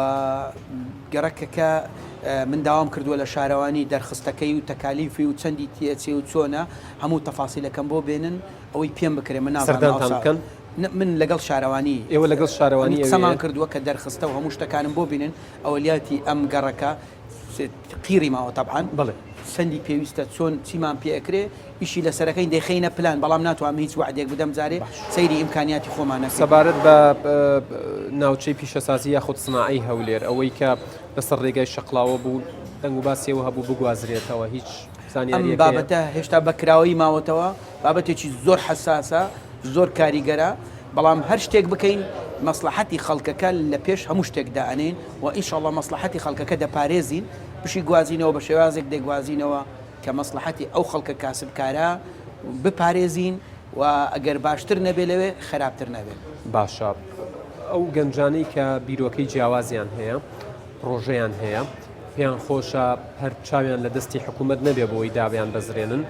B: گەڕەکەکە من داوام کردووە لە شارەوانی دەرخستەکەی و تەکالیفی و چەندی تێچێ و چۆنە هەموو تەفاسیلەکەم بۆ بێنن ئەوەی پێم بکرێ من
A: نازانم
B: من لەگەڵ شارەوانی
A: ئێوە لەگەڵ شارەوانی
B: سەمان کردووە کە دەرخستە و هەموو شتەکانم بۆ بینن ئەولیاتی ئەم گەڕەکە قیری ماوە تەبعاً
A: بڵێ
B: سندی پێویستە چۆن چیمان پێکرێ ئیشی لەسەرەکەی دەخینە پلان بەڵام ناتوانم هیچ وعدێک بدەم جارێ سەیری ئیمکانیاتی خۆمانە
A: سەبارەت بە ناوچەی پیشەسازی یاخود سناعی هەولێر ئەوەی کە لەسەر ڕێگای شەقلاوە بوو دەنگ و باسیەوە هەبوو بگوازرێتەوە هیچ
B: ئەم بابەتە هێشتا بەکراوەی ماوەتەوە بابەتێکی زۆر حساسە زۆر کاریگەرە بەڵام هەر شتێک بکەین مەسلحەتی خەڵکەکە لە پێش هەموو شتێکدا ئەنین و ئینشاءڵڵا مەسلحەتی خەڵکەکە دەپارێزین بشی گوازینەوە بە شێوازێک دەگوازینەوە کە مەسلحەتی ئەو خەڵکە کاسبکارە بپارێزین و ئەگەر باشتر نەبێ لەوێ خراپتر نەبێت
A: باشە ئەو گەنجانەی کە بیرۆکەی جیاوازیان هەیە ڕۆژەیان هەیە پێیان خۆشە هەر چاویان لە دەستی حکوومەت نەبێ بۆی داویان بەزرێنن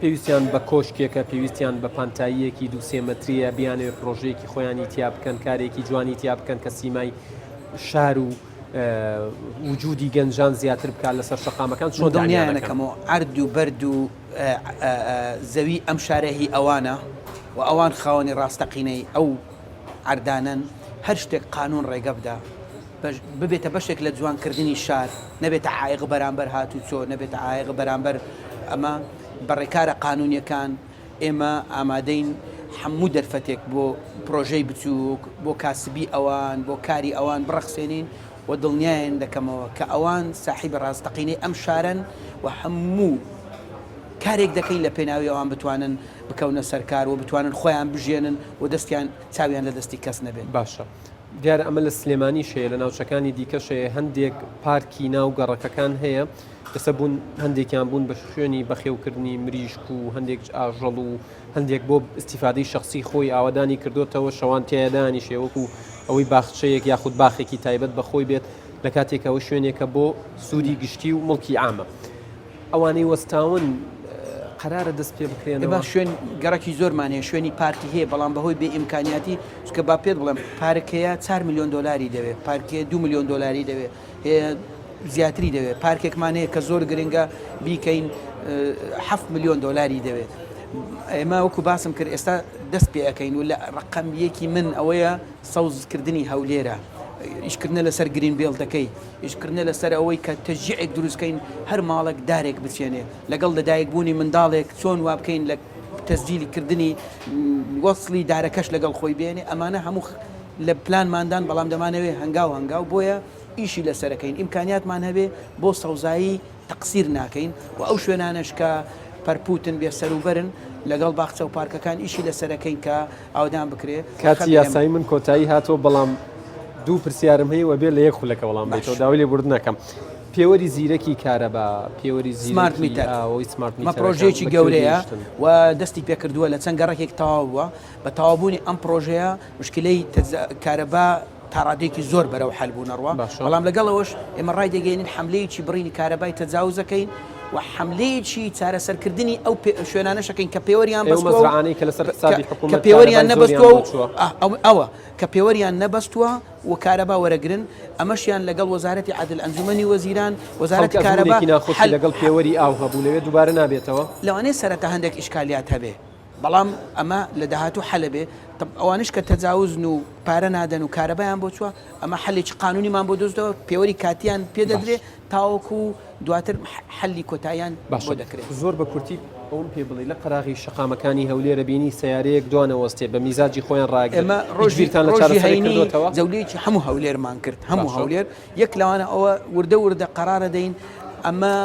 A: پێویستیان بە کۆشکێکە پێویستیان بە پانتاییەکی دو سێمەتریە بیانێ پرۆژەیەکی خۆیانی تیا بکەن کارێکی جوانی تیا بکەن کە سیمای شار و وجودی گەنجان زیاتر بکات لەسەر شەقامەکان چۆن
B: دڵنیانەکەمەوە ئەرد و بەرد و زەوی ئەم شارەهی ئەوانە و ئەوان خاوەنی ڕاستەقینەی ئەو ئەردانن هەر شتێک قانون ڕێگە بدە ببێتە بەشێک لە جوانکردنی شار نەبێتە عایق بەرامبەر هاتوو چۆ نەبێتە عایق بەرامبەر ئەمە بەڕێکارە قانونیەکان ئێمە ئامادەین هەموو دەرفەتێک بۆ پرۆژەی بچووک بۆ کاسبی ئەوان بۆ کاری ئەوان بڕەخسێنین و دڵنیایان دەکەمەوە کە ئەوان ساحیبە ڕاستەقینەی ئەم شارن و هەموو کارێک دەکەین لە پێناوی ئەوان بتوانن بکەونە سەرکار و بتوانن خۆیان بژێنن و دەستیان چاویان لە دەستی کەس نەبێت.
A: باشە دیارە ئەمە لە سلێمانی شەیە لە ناوچەکانی دیکەشەیە هەندێک پارکی ناو گەڕەکەکان هەیە دەسە بوون هەندێکیان بوون بە شوێنی بەخێوکردنی مریشک و هەندێک ئاژەڵ و هەندێک بۆ استیفادەی شخصی خۆی ئاوادانی کردوتەوە شەوان تیادانی شێوەکو ئەوەی باخچەیەک یاخود باخێکی تایبەت بەخۆی بێت لە کاتێکەوە شوێنێکە بۆ سوودی گشتی و مڵکی عامە ئەوانەی وەستاون قرارە دەست پێ بکرێنەوە
B: شوێن گەڕێکی زۆرمانەیە شوێنی پارکی هەیە بەڵام بەهۆی بێ ئیمکانیاتی چکە با پێت بڵێم پارکەیە 4 میلیۆن دلاری دەوێت پارکێ 2 میلیۆن دلاری دەوێت هەیە زیاتری دەوێت پارکێکمان هەیە کە زۆر گرنگە بیکەین 7 میلیۆن دلاری دەوێت ئێمە وەکو باسم کرد ئێستا دەست پێ ئەەکەین و لە ڕقەمیەکی من ئەوەیە سەوزکردنی هەولێرە ئیشکردنە لەسەر گرین بێڵدەکەی ئیشکردنە لەسەر ئەوەی کە تەژیعێک دروستکەین هەر ماڵێک دارێک بچێنێ لەگەڵ لەدایک بوونی منداڵێک چۆن وا بکەین لە تەسجیلی کردنی وەصلی دارەکەش لەگەڵ خۆی بێنێ ئەمانە هەموو لە پلانماندان بەڵام دەمانەوێ هەنگاو بۆیە ئیشی لەسەرەکەین ئیمکانیاتمان هەبێ بۆ سەوزایی تەقسیر ناکەین و ئەو شوێنانش کە پەرپوتن بێ سەروبەرن لەگەڵ باخچە و پارکەکان ئیشی لەسەرەکەین کە ئاودان بکرێ
A: کاتی یاسایی من کۆتایی هاتۆ بەڵام دوو پرسیارم هەیە وە بێ لە یەک خولەکە وەڵام بێتەوە داوای لێ بورد نەکەم پێوەری زیرەکی کارەبا پێوەری
B: سمارت میتر
A: مە
B: پرۆژەیەکی گەورەیە و دەستی پێکردووە لە چەند گەڕێکێک تەواوە بە تەوابوونی ئەم پرۆژەیە مشکلەی کارەبا تاڕادێکی زۆر بەرەو حەل بوونەڕوە بەڵام لەگەڵەوەش ئێمە ڕای دەگەینین حملەیەکی بڕینی کارەبای تەجاوزەکەین و حملەیەکی چارەسەرکردنی ئەو شوێنانەشەکەین کە پێوەریان
A: بەستوانەی کە لەسەر
B: کە پێوەریان نەبەستووە ئەوە کە پێوەریان نەبەستووە و کارەبا وەرەگرن ئەمەشیان لەگەڵ وەزارەتی عەدل ئەنجومەنی وەزیران وەزارەتی کارەبا
A: ناخۆشی لەگەڵ پێوەری ئاو هەبوو لەوێ دووبارە نابێتەوە
B: لەوانەیە سەرەتا هەندێک ئیشکالیات هەبێ بەڵام ئەمە لە داهاتوو حەلە بێ ئەوانش کە تەجاوزن و پارە نادەن و کارەبایان بۆ چووە ئەمە حەلێکی قانونیمان بۆ دۆزدەوە پێوەری کاتیان پێدەدرێت تاوەکو دواتر حەلی کۆتاییان بۆ دەکرێت
A: زۆر بە کورتی ئەوم پێ بڵێ لە قەراغی شەقامەکانی هەولێرە بینی سیارەیەک دوانەوەستێ بە میزاجی خۆیان ڕاگرن
B: ئێمە ڕۆژیتان لە چارەسەری جەولێکی هەموو هەولێرمان کرد هەموو هەولێر یەک لەوانە ئەوە وردە قەرارە دەین ئەمە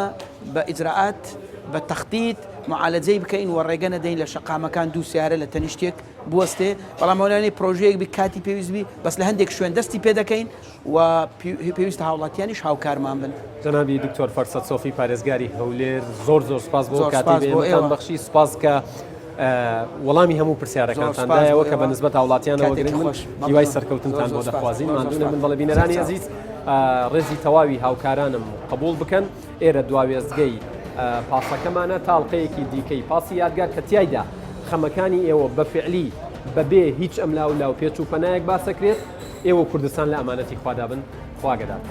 B: بە ئیجراعات بە تەخطیط معالەجەی بکەین و ڕێگە نەدەین لە شەقامەکان دوو سیارە لە تەنیشتێک بوەستێ بەڵام ئەوانەی پرۆژەیەک بی کاتی پێویستبی بەس لە هەندێک شوێن دەستی پێ دەکەین و پێویستە هاوڵاتیانیش هاوکارمان بن.
A: جەنابی دکتۆر فەرسەد سۆفی پارێزگاری هەولێر زۆر سوپاس بۆ کاتی بێمەتان بەخشی سوپاس کە وەڵامی هەموو پرسیارەکانتاندایەوە کە بە نسبەت هاوڵاتیانەوە گرنگ من هیوای سەرکەوتنتان بۆ دەخوازین مادونە من بەڵێ بینەرانی عەزیز ڕێزی تەواوی هاوکارانم قبول بکەن ئێرە دواوێزگەی پاسەکەمانە تاڵقەیەکی دیکەی پاسی یادگار کە تیایدا خەمەکانی ئێوە بەفعلی بەبێ هیچ ئەملاو لاو پێچ و پەنایەک باسەکرێت ئێوە کوردستان لە ئەمانەتی خوادابن خواگەدار.